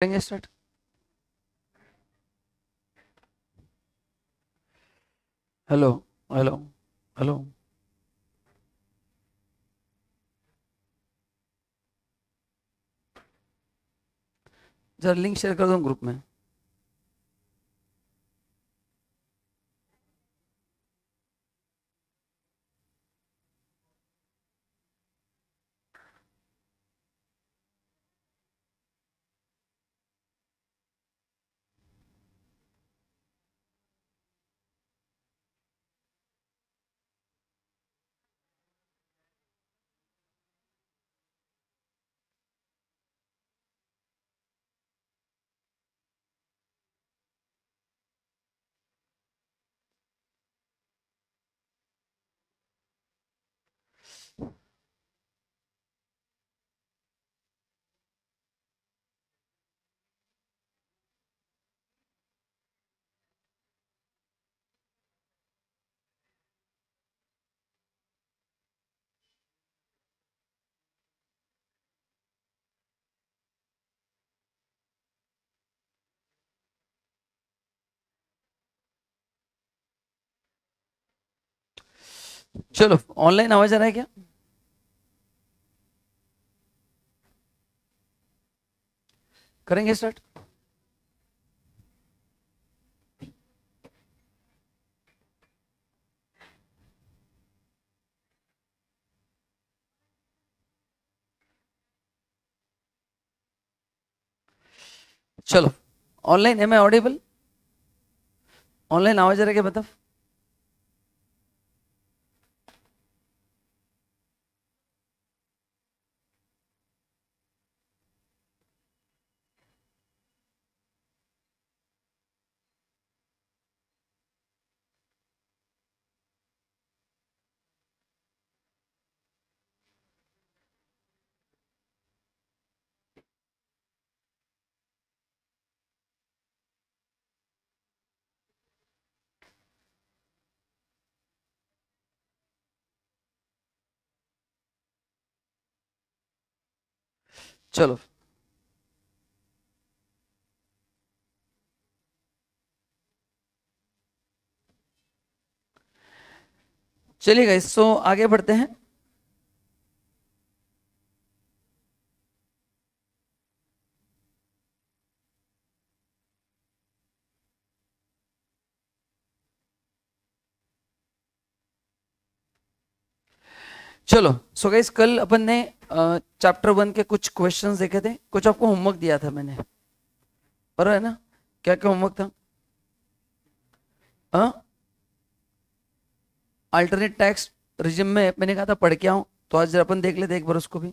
करेंगे start. Hello hello hello. जरा link share कर दो ग्रुप में। चलो, ऑनलाइन आवाज आ रहा है क्या? करेंगे स्टार्ट। चलो, online am I audible? Online आवाज आ रहा है क्या बताओ? चलो, चलिए गाइस, सो आगे बढ़ते हैं। चलो, सो गाइस, कल अपन ने चैप्टर 1 के कुछ क्वेश्चंस देखे थे, कुछ आपको होमवर्क दिया था मैंने, पर है ना? क्या क्या होमवर्क था? अल्टरनेट टैक्स रिजिम में मैंने कहा था पढ़ के आओ, तो आज जरा अपन देख लेते एक बार उसको भी।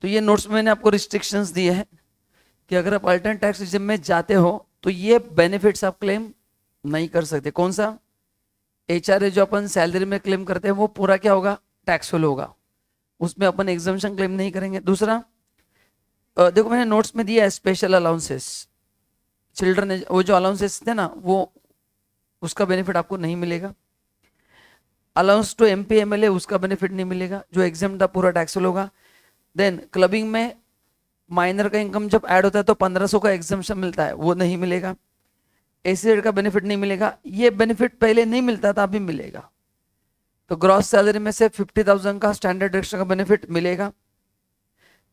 तो ये नोट्स में मैंने आपको रिस्ट्रिक्शंस दिए हैं कि अगर आप अल्टरनेट टैक्स रिजिम में जाते हो तो ये बेनिफिट्स आप क्लेम नहीं कर सकते। कौन सा? एचआरए जो अपन सैलरी में क्लेम करते हैं वो पूरा क्या होगा? टैक्सफुल होगा, उसमें अपन एग्जाम्पशन क्लेम नहीं करेंगे। दूसरा, देखो मैंने नोट्स में दिया है स्पेशल अलाउंसेस, चिल्ड्रन वो जो अलाउंसेस थे ना, वो उसका बेनिफिट आपको नहीं मिलेगा। अलाउंस टू एमपी एमएलए, उसका बेनिफिट नहीं मिलेगा, जो एग्जाम था पूरा टैक्सफुल होगा। देन क्लबिंग में माइनर का इनकम जब ऐड होता है तो 1500 का एग्जाम्पशन मिलता है, वो नहीं मिलेगा। एसीएड का बेनिफिट नहीं मिलेगा, ये बेनिफिट पहले नहीं मिलता था, अभी मिलेगा। तो ग्रॉस सैलरी में से 50,000 का स्टैंडर्ड डिडक्शन का बेनिफिट मिलेगा,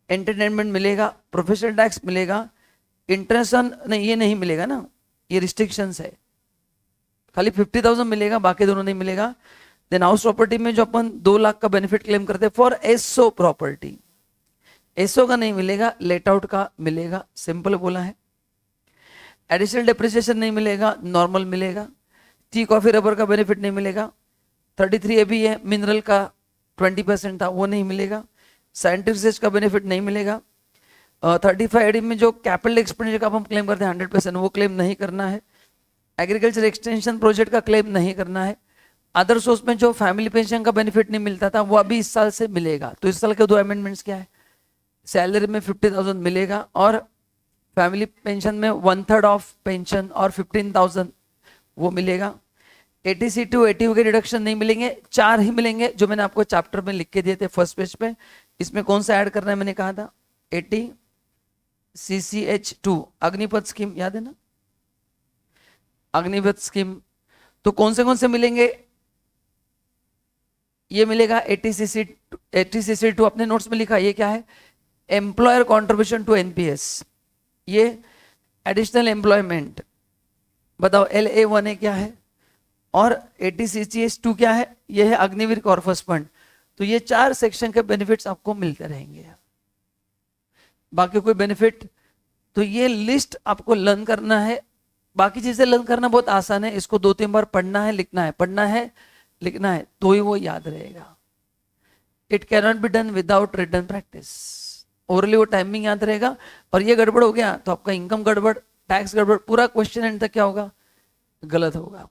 एंटरटेनमेंट मिलेगा, प्रोफेशनल टैक्स मिलेगा, इंटरेस्ट नहीं, ये नहीं मिलेगा ना, ये रिस्ट्रिक्शंस है। खाली 50,000 मिलेगा, बाकी दोनों नहीं मिलेगा। देन हाउस प्रॉपर्टी में जो अपन 2 लाख का बेनिफिट क्लेम करते हैं फॉर एसओ प्रॉपर्टी, एसओ का नहीं मिलेगा, लेट आउट का मिलेगा, सिंपल बोला है। एडिशनल डेप्रिसिएशन नहीं मिलेगा, नॉर्मल मिलेगा। टी कॉफी रबर का बेनिफिट नहीं मिलेगा। 33 ए भी है, मिनरल का 20% था, वो नहीं मिलेगा। साइंटिफिक रिसर्च का बेनिफिट नहीं मिलेगा। 35 एडी में जो कैपिटल एक्सपेंडिचर का हम क्लेम करते हैं 100%, वो क्लेम नहीं करना है। एग्रीकल्चर एक्सटेंशन प्रोजेक्ट का क्लेम नहीं करना है। अदर सोर्स में जो फैमिली पेंशन का बेनिफिट नहीं मिलता था वो अभी इस साल से मिलेगा। तो इस साल के 2 अमेंडमेंट्स क्या है? सैलरी में 50,000 मिलेगा और फैमिली पेंशन में 1/3 ऑफ पेंशन और 15,000 वो मिलेगा। एटीसी टू एटीयू के रिडक्शन नहीं मिलेंगे, 4 ही मिलेंगे जो मैंने आपको चैप्टर में लिख के दिए थे फर्स्ट पेज पे। इसमें कौन सा ऐड करना है मैंने कहा था, ATCCH2 अग्निपथ स्कीम, याद है ना, अग्निपथ स्कीम। तो कौन से मिलेंगे, ये मिलेगा ATCC2 अपने नोट्स में लिखा, ये क्या है, एम्प्लॉयर कॉन्ट्रीब्यूशन टू एनपीएस, ये एडिशनल एम्प्लॉयमेंट, बताओ LA1A क्या है, और ATCCH2 क्या है, ये है अग्निवीर कॉर्पस फंड। तो ये 4 सेक्शन के बेनिफिट्स आपको मिलते रहेंगे, बाकी कोई बेनिफिट, तो ये लिस्ट आपको लर्न करना है। बाकी चीजें लर्न करना बहुत आसान है, इसको 2-3 बार पढ़ना है, लिखना है तो ही वो याद रहेगा। It cannot be done without written practice. Orally वो टाइमिंग याद रहेगा, और ये गड़बड़ हो गया तो आपका इनकम गड़बड़, टैक्स गड़बड़, पूरा क्वेश्चन एंड तक क्या होगा, गलत होगा।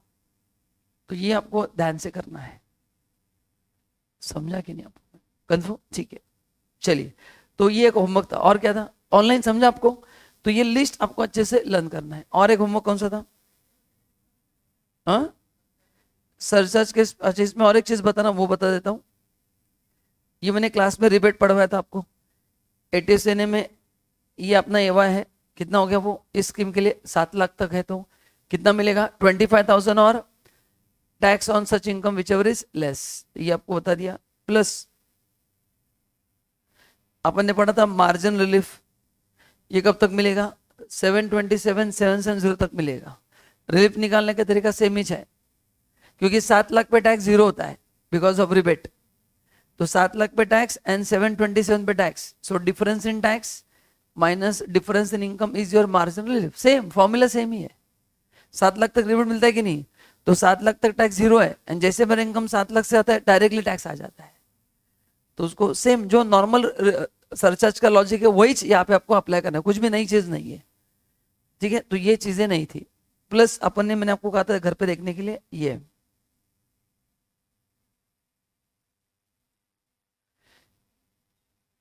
तो ये आपको ध्यान से करना है, समझा कि नहीं आपको, कंफर्म, ठीक है। चलिए, तो ये एक होमवर्क था, और क्या था, ऑनलाइन समझा आपको, तो ये लिस्ट आपको अच्छे से लर्न करना है। और एक होमवर्क कौन सा था, हाँ, सर्च के, अच्छा इसमें और एक चीज बताना, वो बता देता हूं। ये मैंने क्लास में रिबेट पढ़वाया था आपको, ATSNA में ये अपना एवा है, कितना हो गया वो, इस स्कीम के लिए 7 लाख तक है, तो कितना मिलेगा 25,000, और tax on such income which ever is less, ये आपको बता दिया। प्लस अपन ने पढ़ा था मार्जिन रिलीफ, ये कब तक मिलेगा, 727,770 तक मिलेगा। रिलीफ निकालने का तरीका सेम ही है, क्योंकि 7 लाख पे टैक्स 0 होता है बिकॉज ऑफ रिबेट, तो 7 लाख पे टैक्स एंड 727 पे tax, so difference in tax minus difference in income is your margin relief. Same formula, same ही है। 7 लाख तक रिबेट मिलता है कि नहीं, तो 7 लाख तक टैक्स 0 है, एंड जैसे मेरा इनकम 7 लाख से आता है डायरेक्टली टैक्स आ जाता है। तो उसको सेम जो नॉर्मल सरचार्ज का लॉजिक है वही यहाँ पे आपको अप्लाई करना है, कुछ भी नई चीज नहीं है, ठीक है। तो ये चीजें नहीं थी। प्लस अपन ने, मैंने आपको कहा था घर पे देखने के लिए, ये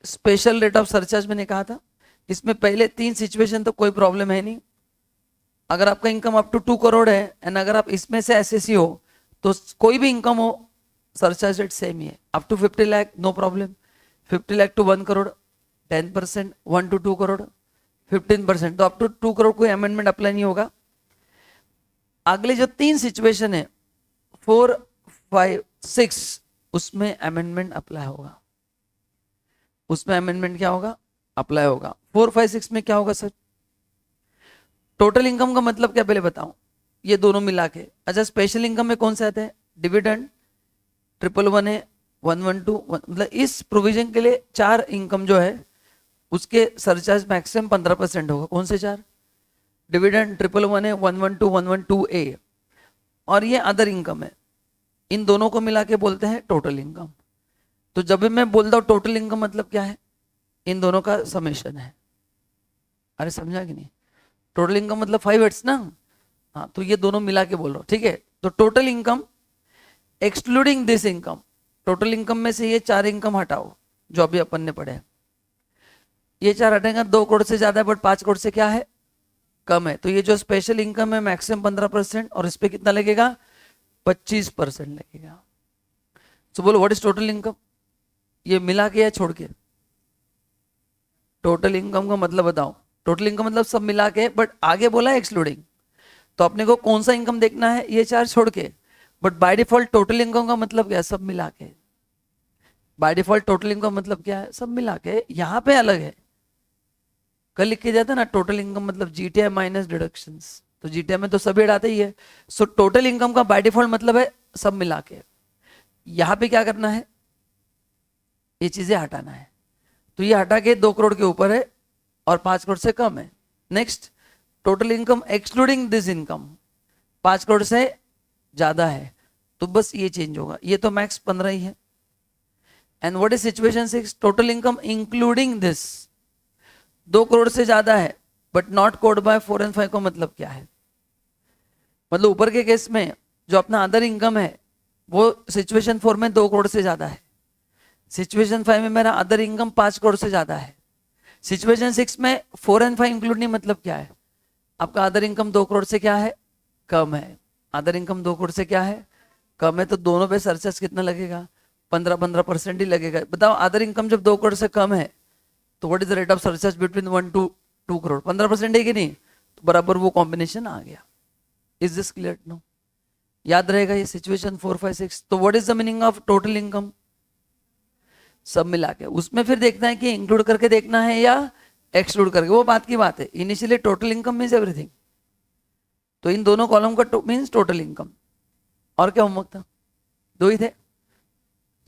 स्पेशल रेट ऑफ सरचार्ज मैंने कहा था, इसमें पहले 3 सिचुएशन तो कोई प्रॉब्लम है नहीं। अगर आपका इनकम अप टू 2 करोड़ है एंड अगर आप इसमें से एसएससी हो, तो कोई भी इनकम हो सरचार्ज रेट सेम ही है। Up to 50 lakh no problem, 50 lakh to 1 crore 10%, 1 to 2 crore 15%, तो अप टू 2 करोड़ कोई अमेंडमेंट अप्लाई नहीं होगा। अगले जो 3 सिचुएशन है 4, 5, 6, उसमें अमेंडमेंट अप्लाई होगा, उसमें अमेंडमेंट क्या होगा, अप्लाई होगा। 4, 5, 6 में क्या होगा सर, टोटल इनकम का मतलब क्या पहले बताऊं, ये दोनों मिला के। अच्छा, स्पेशल इनकम में कौन से आते हैं, डिविडेंड, 111A, 112, मतलब इस प्रोविजन के लिए 4 इनकम जो है उसके सरचार्ज मैक्सिमम 15% होगा। कौन से 4, डिविडेंड, 111A, 112, 112A, और ये अदर इनकम है। इन दोनों को मिला के बोलते हैं टोटल इनकम। तो जब भी मैं बोलता हूं टोटल इनकम मतलब क्या है, इन दोनों का समेशन है। अरे समझा कि नहीं, टोटल इनकम मतलब 5 वर्ड्स ना, हाँ, तो ये दोनों मिला के बोल रहा हूं, ठीक है। तो total income excluding this income, total income में से ये 4 इनकम हटाओ जो अभी अपन ने पढ़े, ये 4 हटेगा, 2 करोड़ से ज्यादा है बट 5 करोड़ से क्या है, कम है। तो ये जो स्पेशल इनकम है मैक्सिमम 15%, और इस पे कितना लगेगा, 25% लगेगा। तो बोलो व्हाट इज टोटल इनकम, ये मिला के या छोड़ के, टोटल इनकम का मतलब बताओ, टोटल इनकम मतलब सब मिला के, बट आगे बोला है एक्सक्लूडिंग, तो अपने को कौन सा इनकम देखना है, ये 4 छोड़ के, but by default total income का मतलब क्या है, सब मिला के। बाय डिफॉल्ट टोटल इनकम मतलब क्या है, सब मिला के। यहां पे अलग है, कल लिख के जाता ना टोटल इनकम मतलब जीटीआई माइनस डिडक्शंस, तो जीटीआई में तो सभी हटाते ही है। सो टोटल इनकम का बाय डिफॉल्ट मतलब है सब मिला के। यहां पे क्या करना है, ये चीजें हटाना है, तो ये हटा के 2 करोड़ के ऊपर है और 5 करोड़ से कम है। Next, total income excluding this income 5 crore से ज्यादा है, तो बस ये चेंज होगा, ये तो मैक्स 15 ही है। And what is situation 6, total income including this 2 crore से ज्यादा है but not code by 4 and 5 का मतलब क्या है, मतलब ऊपर के केस में जो अपना अदर इनकम है वो सिचुएशन 4 में 2 करोड़ से ज्यादा है, सिचुएशन 5 में मेरा अदर इनकम 5 करोड़ से ज्यादा है, सिचुएशन 6 में 4 and 5 इंक्लूड नहीं, मतलब क्या है, आपका अदर इनकम 2 करोड़ से क्या है, कम है। अदर इनकम 2 करोड़ से क्या है, कम है, तो दोनों पे सरचार्ज कितना लगेगा, 15% ही लगेगा। बताओ अदर इनकम जब 2 करोड़ से कम है तो what is the rate of surcharge between 1 to 2 crore, 15% है कि नहीं, तो बराबर वो कॉम्बिनेशन आ गया। Is this clear? नो? याद रहेगा ये सिचुएशन 4, 5, 6। तो what is the meaning of total income? सब मिला के उसमें फिर देखना है कि इंक्लूड करके देखना है या एक्सक्लूड करके, वो बात की बात है। Initially total income means everything, तो इन दोनों कॉलम का मीन्स टोटल इनकम। और क्या होमवर्क था? 2 ही थे,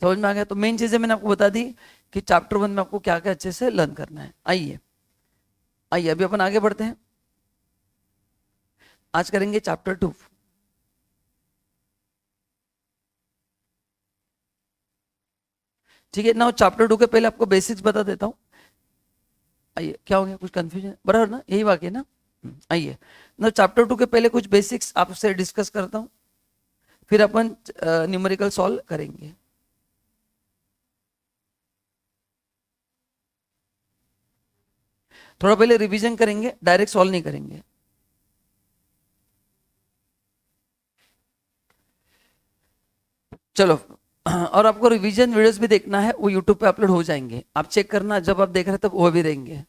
समझ में आ गया? तो मेन चीजें मैंने आपको बता दी कि चैप्टर 1 में आपको क्या क्या अच्छे से लर्न करना है। आइए आइए अभी अपन आगे बढ़ते हैं। आज करेंगे चैप्टर 2। ठीक है ना? चैप्टर 2 के पहले आपको बेसिक्स बता देता हूं। आइए, क्या हो गया, कुछ कंफ्यूजन? बराबर ना, यही वाक्य ना? आइए ना, चैप्टर 2 के पहले कुछ बेसिक्स आपसे डिस्कस करता हूं, फिर अपन न्यूमेरिकल सॉल्व करेंगे। थोड़ा पहले रिवीजन करेंगे, डायरेक्ट सॉल्व नहीं करेंगे। चलो, और आपको रिवीजन वीडियोस भी देखना है, वो यूट्यूब पे अपलोड हो जाएंगे, आप चेक करना, जब आप देख रहे हैं तब वो भी रहेंगे।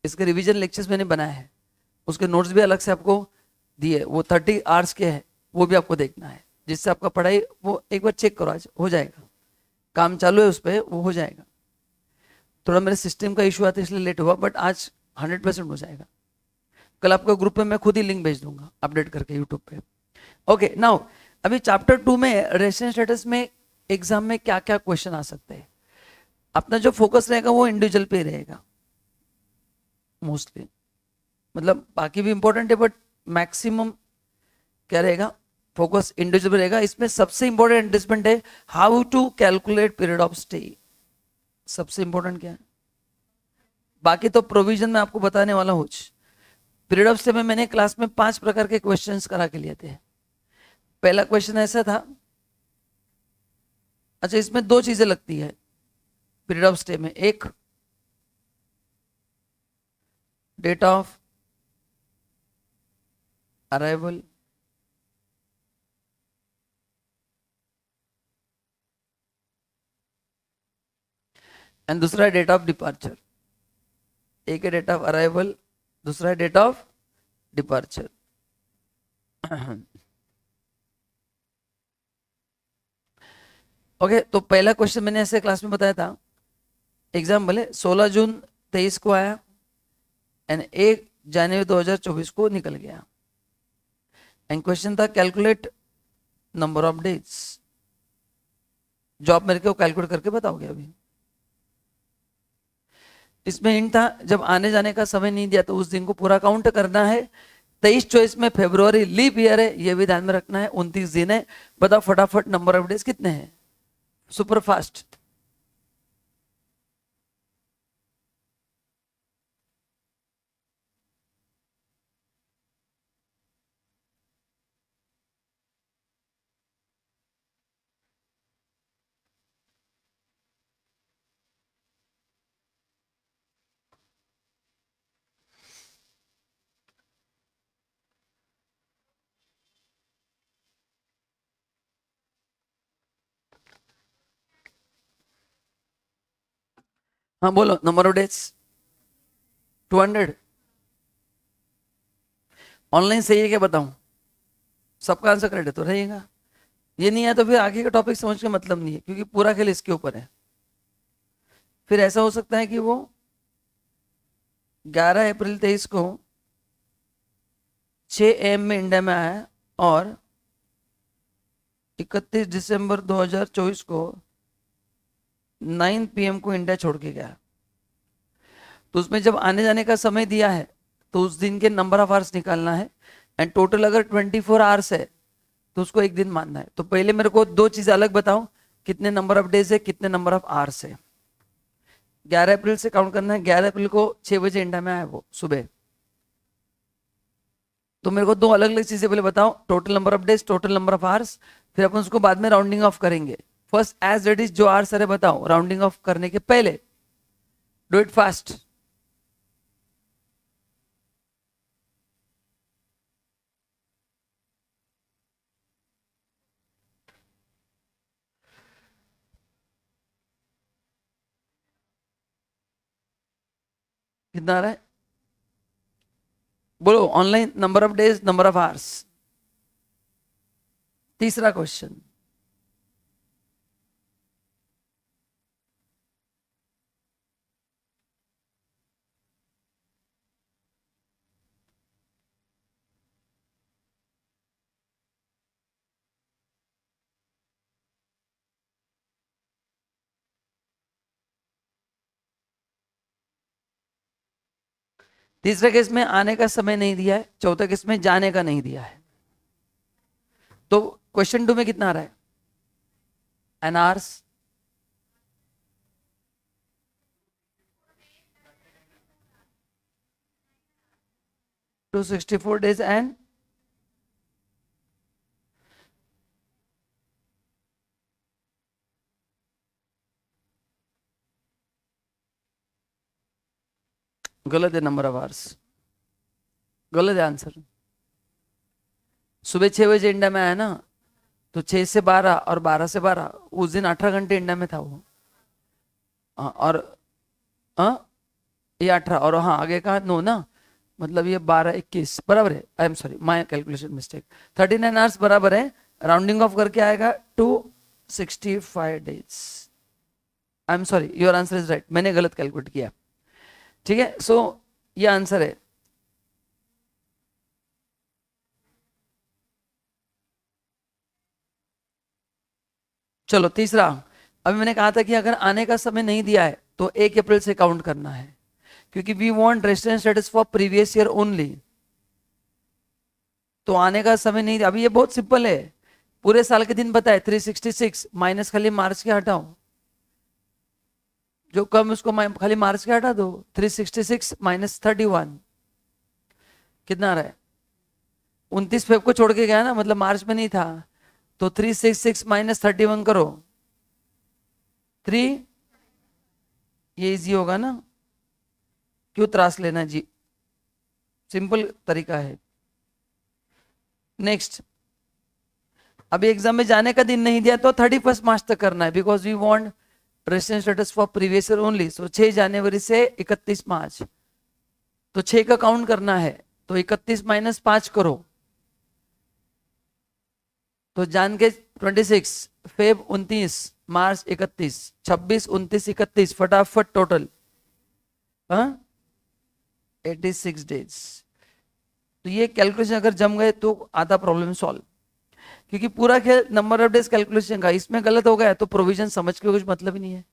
इसके रिवीजन लेक्चर्स मैंने बनाए हैं, उसके नोट्स भी अलग से आपको दिए, वो 30 आवर्स के हैं, वो भी आपको देखना है, जिससे आपका पढ़ाई वो एक बार चेक करो, आज हो जाएगा, काम चालू है उस पर, वो हो जाएगा। थोड़ा मेरे सिस्टम का इशू आता है इसलिए लेट हुआ, बट आज 100% हो जाएगा। कल आपको ग्रुप में मैं खुद ही लिंक भेज दूंगा अपडेट करके यूट्यूब पे। ओके नाउ, अभी चैप्टर 2 में रेजिडेंस स्टेटस में एग्जाम में क्या क्या क्वेश्चन आ सकते हैं। अपना जो फोकस रहेगा वो इंडिविजुअल पे रहेगा मोस्टली, मतलब बाकी भी इंपॉर्टेंट है बट मैक्सिमम क्या रहेगा, फोकस इंडिविजुअल रहेगा। इसमें सबसे इंपॉर्टेंट एडजस्टमेंट है how to calculate period of stay. सबसे इंपॉर्टेंट क्या है, बाकी तो प्रोविजन में आपको बताने वाला हूँ। पीरियड ऑफ स्टे में मैंने क्लास में 5 प्रकार के क्वेश्चंस करा के लिए थे। पहला क्वेश्चन ऐसा था, अच्छा इसमें 2 चीजें लगती है पीरियड ऑफ स्टे में, एक डेट ऑफ अराइवल एंड दूसरा है डेट ऑफ डिपार्चर। एक है डेट ऑफ अराइवल, दूसरा है डेट ऑफ डिपार्चर। ओके, तो पहला क्वेश्चन मैंने ऐसे क्लास में बताया था, एग्जाम्पल है 16 जून 23 को आया एंड 1 जनवरी 2024 को निकल गया, एंड क्वेश्चन था कैलकुलेट नंबर ऑफ डेज। जो आप मेरे को कैलकुलेट करके बताओगे अभी। इसमें हिंट था, जब आने जाने का समय नहीं दिया तो उस दिन को पूरा काउंट करना है। 23-24 में फरवरी लीप ईयर है, ये भी ध्यान में रखना है, 29 दिन है। बताओ फटाफट नंबर ऑफ डेज कितने हैं, सुपर फास्ट। हाँ बोलो, नंबर ऑफ डेज 200। ऑनलाइन सही है क्या बताऊं? सबका आंसर करेक्ट है तो रहेगा, ये नहीं है तो फिर आगे का टॉपिक समझ के मतलब नहीं है, क्योंकि पूरा खेल इसके ऊपर है। फिर ऐसा हो सकता है कि वो 11 अप्रैल 23 को 6 AM में इंडिया में आया और 31 दिसंबर 2024 को 9 PM को इंडिया छोड़ के गया। तो उसमें जब आने जाने का समय दिया है तो उस दिन के नंबर ऑफ आवर्स निकालना है, एंड टोटल अगर 24 आवर्स है तो उसको एक दिन मानना है। तो पहले मेरे को 2 चीजें अलग बताओ, कितने नंबर ऑफ डेज है, कितने नंबर ऑफ आवर्स है। 11 अप्रैल से काउंट करना है, 11 अप्रैल को 6 बजे इंडिया में आया वो सुबह। तो मेरे को 2 अलग अलग चीजें पहले बताओ, total number of days, total number of hours, फिर अपन उसको बाद में राउंडिंग ऑफ करेंगे। फर्स्ट एज इट इज जो आवर्स है बताओ, राउंडिंग ऑफ करने के पहले, डू इट फास्ट। कितना आ रहा है बोलो? Online number of days, number of hours. तीसरा क्वेश्चन, तीसरे केस में आने का समय नहीं दिया है, चौथे केस में जाने का नहीं दिया है। तो क्वेश्चन 2 में कितना आ रहा है? एन आवर्स, 264 days and गलत है, नंबर ऑफ आवर्स गलत है आंसर। सुबह 6 बजे इंडिया में आया ना, तो 6 से 12 और 12 से 12, उस दिन 18 घंटे इंडिया में था वो। और ये 18 और हाँ आगे का 9 ना, मतलब ये 12 21 बराबर है। I am sorry, my calculation mistake. 39 hours बराबर है, राउंडिंग ऑफ करके आएगा 265 days. I am sorry, your answer is right, मैंने गलत कैलकुलेट किया। ठीक है, सो ये आंसर है। चलो तीसरा, अभी मैंने कहा था कि अगर आने का समय नहीं दिया है तो 1 अप्रैल से काउंट करना है, क्योंकि we want residence status for previous year only. तो आने का समय नहीं, अभी ये बहुत सिंपल है, पूरे साल के दिन बताए 366 माइनस खाली मार्च के हटाओ, जो कम उसको खाली मार्च के हटा दो। 366 माइनस 31 कितना आ रहा है? 29 फेब को छोड़ के गया ना, मतलब मार्च में नहीं था, तो 366 माइनस 31 करो 3। ये इजी होगा ना, क्यों त्रास लेना जी, सिंपल तरीका है। नेक्स्ट, अभी एग्जाम में जाने का दिन नहीं दिया तो 31 मार्च तक करना है, because we want residence status for previous year only. So 6 जनवरी से 31 मार्च, तो 6 का काउंट करना है, तो 31 माइनस 5 करो, तो जान के 26, फेब 29, मार्च 31, 26 29 31, फटाफट टोटल 86 डेज। तो ये कैलकुलेशन अगर जम गए तो आधा प्रॉब्लम सॉल्व, क्योंकि पूरा खेल नंबर ऑफ डेज कैलकुलेशन का, इसमें गलत हो गया तो प्रोविजन समझ के कुछ मतलब ही नहीं है।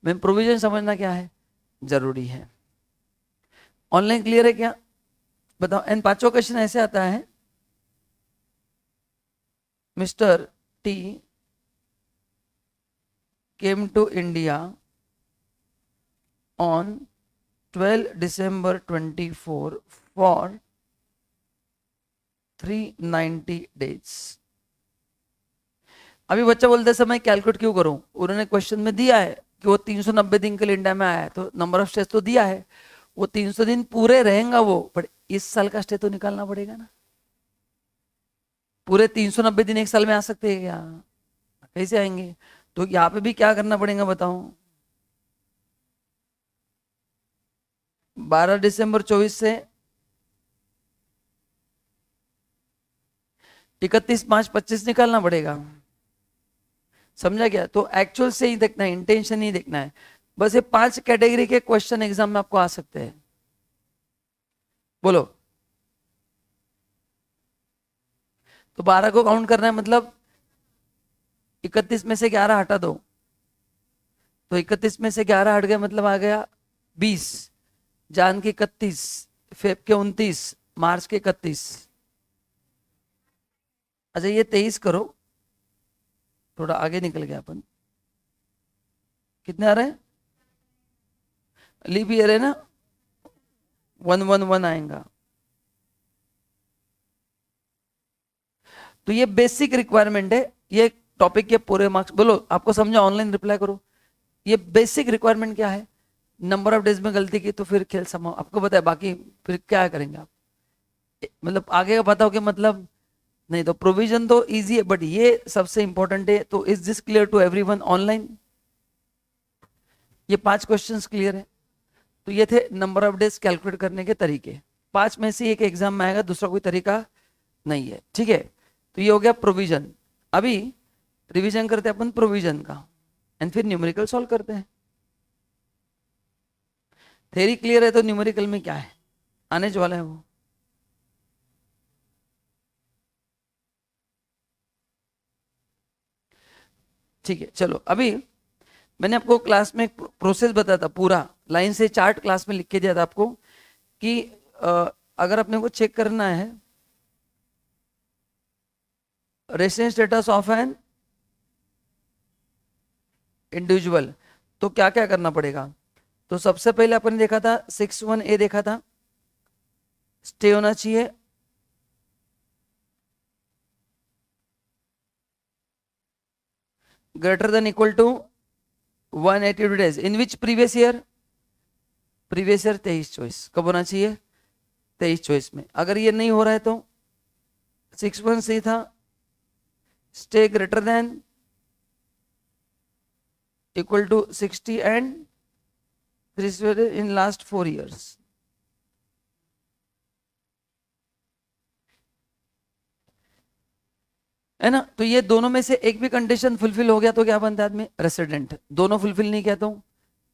मैं प्रोविजन समझना क्या है, जरूरी है। ऑनलाइन क्लियर है क्या बताओ? एंड पांचों क्वेश्चन ऐसे आता है, Mister T came to India on 12 December 24 for 390 days. अभी बच्चा बोलते समय कैलकुलेट क्यों करूं, उन्होंने क्वेश्चन में दिया है कि वो 390 दिन के लिए इंडिया में आया है, तो नंबर ऑफ स्टेज तो दिया है, वो 300 दिन पूरे रहेगा वो, पर इस साल का स्टे तो निकालना पड़ेगा ना। पूरे 390 दिन एक साल में आ सकते हैं क्या? कैसे आएंगे? तो यहाँ पे भी क्या करना पड़ेगा बताओ? 12 दिसंबर 24 से 31 मार्च 25 निकालना पड़ेगा, समझा क्या? तो एक्चुअल से ही देखना है, इंटेंशन ही देखना है। बस ये 5 कैटेगरी के क्वेश्चन एग्जाम में आपको आ सकते हैं। बोलो, तो 12 को काउंट करना है, मतलब 31 में से 11 हटा दो, तो 31 में से 11 हट गया, मतलब आ गया 20, जान के 31, फेब के 29, मार्च के 31। अच्छा ये 23 करो, थोड़ा आगे निकल गया अपन, कितने आ रहे हैं? लीप ईयर है ना, 111 आएगा। तो ये बेसिक रिक्वायरमेंट है, ये टॉपिक के पूरे मार्क्स। बोलो आपको समझा? ऑनलाइन रिप्लाई करो। ये बेसिक रिक्वायरमेंट क्या है? नंबर ऑफ डेज में गलती की तो फिर खेल समाओ, आपको बताया, बाकी फिर क्या करेंगे आप, मतलब आगे का बताओ कि मतलब नहीं। तो प्रोविजन तो इजी है, बट ये सबसे इंपॉर्टेंट है। तो is this clear to everyone online? ये 5 क्वेश्चंस क्लियर है? तो ये थे नंबर ऑफ डेज कैलकुलेट करने के तरीके। 5 में से एक एग्जाम में आएगा, दूसरा कोई तरीका नहीं है, ठीक है। तो ये हो गया प्रोविजन। अभी रिवीजन करते हैं अपन प्रोविजन का, एंड फिर न्यूमेरिकल सॉल्व करते हैं। थ्योरी क्लियर है तो न्यूमेरिकल में क्या है, आने जो वाला है वो। ठीक है, चलो अभी मैंने आपको क्लास में एक प्रोसेस बताया था, पूरा लाइन से चार्ट क्लास में लिख के दिया था आपको कि अगर अपने को चेक करना है residence status of an individual, तो क्या क्या करना पड़ेगा। तो सबसे पहले अपन ने देखा था 61A देखा था, स्टे होना चाहिए, greater than equal to 182 days in which previous year, previous year 23 choice, कब होना चाहिए 23 चॉइस में। अगर ये नहीं हो रहा है तो 61C था, stay greater than equal to 60 and in last 4 years। है ना। तो ये दोनों में से एक भी कंडीशन फुलफिल हो गया तो क्या बनता है आदमी रेसिडेंट, दोनों फुलफिल नहीं किया तो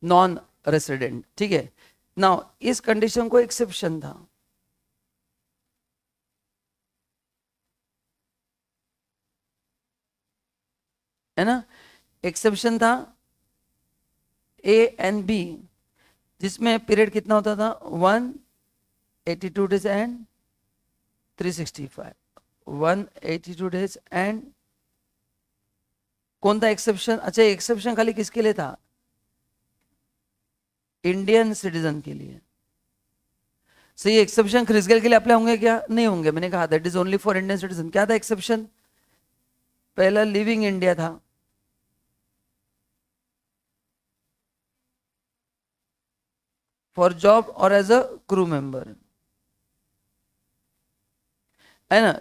नॉन रेसिडेंट, ठीक है। नाउ इस कंडीशन को एक्सेप्शन था, है ना, एक्सेप्शन था A एंड B, जिसमें पीरियड कितना होता था 182 डेज एंड 365, 182 डेज एंड कौन था एक्सेप्शन। अच्छा, एक्सेप्शन खाली किसके लिए था, इंडियन सिटीजन के लिए। सही, एक्सेप्शन क्रिसगेल के लिए अप्लाई होंगे क्या, नहीं होंगे। मैंने कहा that is only for Indian citizen. क्या था एक्सेप्शन, पहला लिविंग इंडिया था, फॉर जॉब और एज अ क्रू मेंबर, है ना।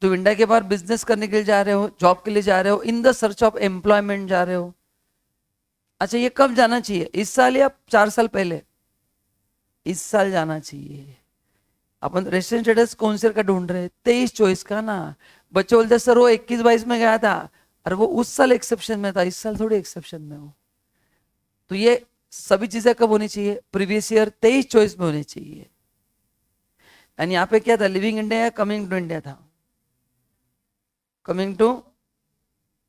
तो इंडिया के बाहर बिजनेस करने के लिए जा रहे हो, जॉब के लिए जा रहे हो, in the search of employment जा रहे हो। अच्छा, ये कब जाना चाहिए, इस साल या 4 साल पहले, इस साल जाना चाहिए। अपन रेसिडेंट स्टेटस कौन से का ढूंढ रहे, 23 चॉइस का ना। बच्चे बोलते सर वो 21-22 में गया था, अरे वो उस साल एक्सेप्शन में था, इस साल थोड़ी एक्सेप्शन में हो। तो ये सभी चीजें कब होनी चाहिए, प्रीवियस ईयर 23 चॉइस में होनी चाहिए। एंड यहाँ पे क्या था, लिविंग इंडिया या कमिंग टू इंडिया था, कमिंग टू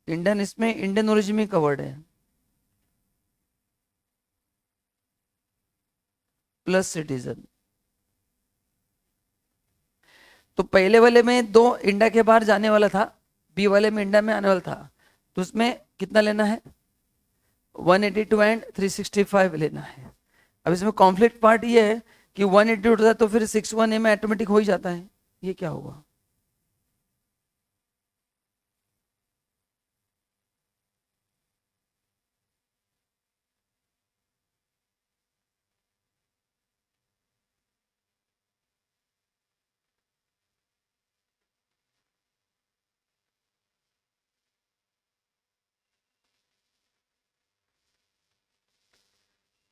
इंडियन, इसमें इंडियन ओरिजिन में कवर्ड है, प्लस सिटीजन। तो पहले वाले में 2 इंडिया के बाहर जाने वाला था, बी वाले में इंडिया में आने वाला था, तो उसमें कितना लेना है 182 एंड 365 लेना है। अब इसमें कॉन्फ्लिक्ट पार्ट ये है कि 182 होता है तो फिर 61A में ऑटोमेटिक हो ही जाता है, ये क्या होगा।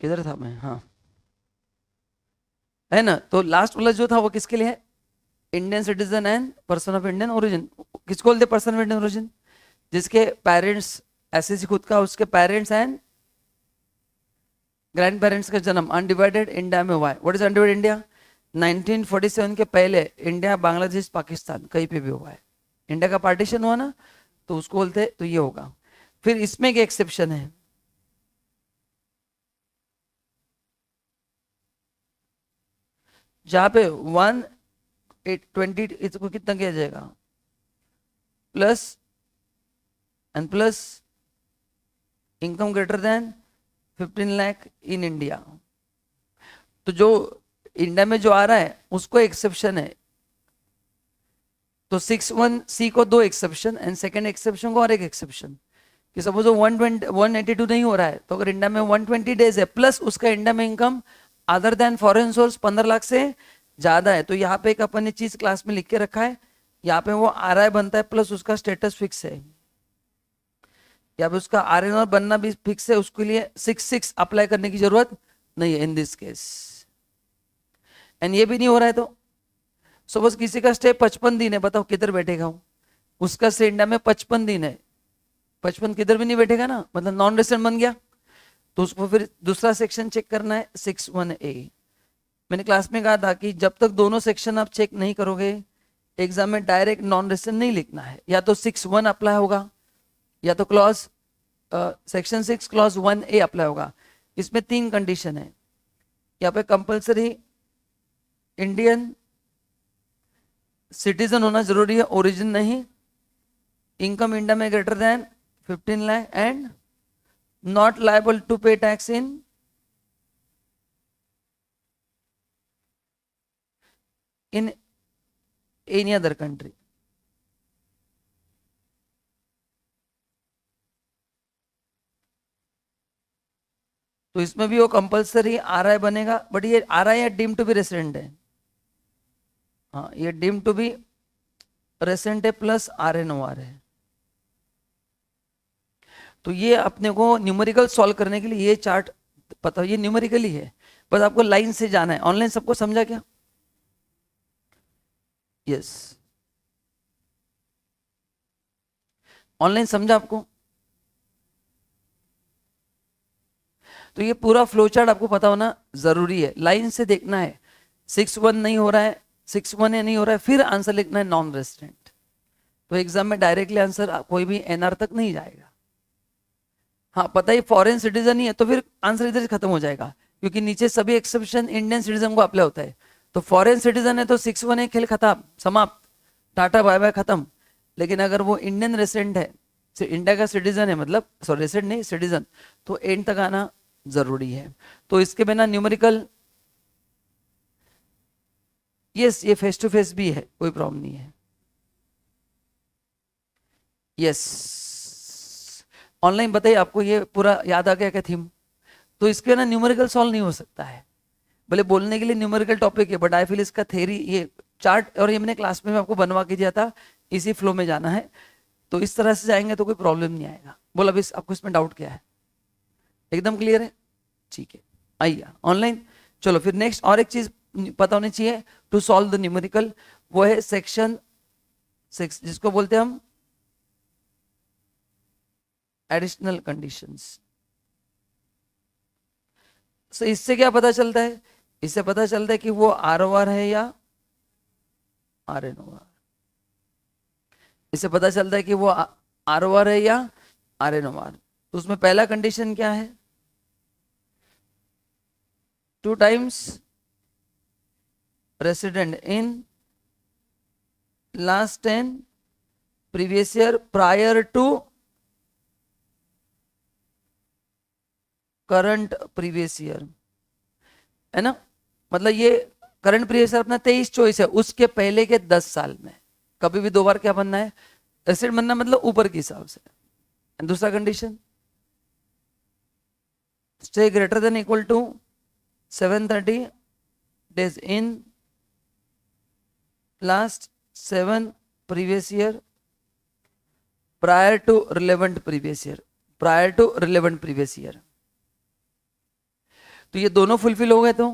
किधर था मैं, हाँ, है ना। तो लास्ट वाला जो था वो किसके लिए है, Indian citizen and person of Indian origin. किसको बोलते पर्सन ऑफ इंडियन ओरिजिन, जिसके पेरेंट्स ऐसे खुद का, उसके पेरेंट्स एंड ग्रैंड पेरेंट्स का जन्म अनडिवाइडेड इंडिया में हुआ है। व्हाट इज अनडिवाइडेड इंडिया, 1947 के पहले इंडिया, बांग्लादेश, पाकिस्तान कहीं पे भी हुआ है। इंडिया का पार्टीशन हुआ ना, तो उसको बोलते, तो ये होगा। फिर इसमें एक एक्सेप्शन है, जहां पे 120 इसको कितना किया जाएगा, plus and plus income greater than 15 lakh in India. तो जो इंडिया में जो आ रहा है उसको एक्सेप्शन है। तो 61C को 2 एक्सेप्शन एंड सेकेंड एक्सेप्शन को और एक एक्सेप्शन, कि सपोज 182 नहीं हो रहा है, तो अगर इंडिया में 120 डेज है प्लस उसका इंडिया में income other than foreign source 15 lakh से ज्यादा है, तो यहाँ पे एक अपन ने चीज क्लास में लिख के रखा है, यहाँ पे वो RI बनता है प्लस उसका स्टेटस फिक्स है, यहाँ पे उसका RNR बनना भी फिक्स है, उसके लिए 66 अप्लाई करने की जरूरत नहीं है इन दिस केस, एंड ये भी नहीं हो रहा है तो सपोज किसी का स्टे 55 दिन है, बताओ किधर बैठेगा हूँ, उसका स्टे इंडिया में 55 दिन है, 55 किधर भी नहीं बैठेगा ना, मतलब नॉन रेसिडेंट बन गया, तो उसको फिर दूसरा सेक्शन चेक करना है 61A। मैंने क्लास में कहा था कि जब तक दोनों सेक्शन आप चेक नहीं करोगे एग्जाम में डायरेक्ट नॉन रेसिडेंट नहीं लिखना है, या तो 61 अप्लाई होगा या तो clause section 6 clause 1A apply होगा। इसमें 3 कंडीशन है, यहाँ पे कंपलसरी इंडियन सिटीजन होना जरूरी है, ओरिजिन नहीं, इनकम इंडिया में greater than 15 lakh and not liable to pay tax in any other country. तो इसमें भी वो कंपलसरी आरआई बनेगा, बट ये आरआई या डीम टू बी रेसिडेंट है, हाँ ये डीम टू बी रेसिडेंट है प्लस RNOR है। तो ये अपने को न्यूमेरिकल सॉल्व करने के लिए ये चार्ट पता, ये न्यूमेरिकली है, बस आपको लाइन से जाना है। ऑनलाइन सबको समझा क्या? यस, ऑनलाइन समझा आपको? तो ये पूरा फ्लो चार्ट आपको पता होना जरूरी है, लाइन से देखना है। 61 नहीं हो रहा है, 61A नहीं हो रहा है, फिर आंसर लिखना है नॉन रेसिडेंट। तो एग्जाम में डायरेक्टली आंसर कोई भी NR तक नहीं जाएगा। हाँ पता ही फॉरेन सिटीजन ही है तो फिर आंसर इधर से खत्म हो जाएगा, क्योंकि नीचे सभी एक्सेप्शन इंडियन सिटीजन को अप्लाई होता है। तो फॉरेन सिटीजन है तो 61A खेल खत्म, समाप्त, टाटा बाय बाय खत्म। लेकिन अगर वो इंडियन रेसिडेंट है, इंडिया का सिटीजन है, मतलब सॉरी रेसिडेंट नहीं सिटीजन, तो एंड तक आना जरूरी है। तो इसके बिना न्यूमेरिकल, यस ये फेस टू फेस भी है, कोई प्रॉब्लम नहीं है। यस ऑनलाइन बताइए, आपको ये पूरा याद आ गया क्या थीम? तो इसके ना न्यूमेरिकल सॉल्व नहीं हो सकता है, भले बोलने के लिए न्यूमेरिकल टॉपिक है, बट आई फील इसका थ्योरी ये चार्ट, और ये मैंने क्लास में आपको बनवा के दिया था, इसी फ्लो में जाना है। तो इस तरह से जाएंगे तो कोई प्रॉब्लम नहीं आएगा। बोला अभी आपको इसमें डाउट क्या है? एकदम क्लियर है? ठीक है, आइए ऑनलाइन। चलो फिर नेक्स्ट और एक चीज पता होनी चाहिए टू सॉल्व द न्यूमेरिकल, वो है सेक्शन 6 जिसको बोलते हैं हम एडिशनल कंडीशंस। सो इससे क्या पता चलता है? इससे पता चलता है कि वो ROR है या RNOR। इससे पता चलता है कि वो ROR है या RNOR। तो उसमें पहला कंडीशन क्या है? 2 times resident in last 10 previous year prior to current previous year, है ना? मतलब ये करंट प्रीवियस ईयर अपना 23-24 है, उसके पहले के 10 साल में कभी भी 2 बार क्या बनना है? रेसिडेंट बनना, मतलब ऊपर के हिसाब से। दूसरा condition, stay greater than equal to 730 days in last 7 previous year prior to relevant previous year, prior to relevant previous year। तो ये दोनों फुलफिल हो गए तो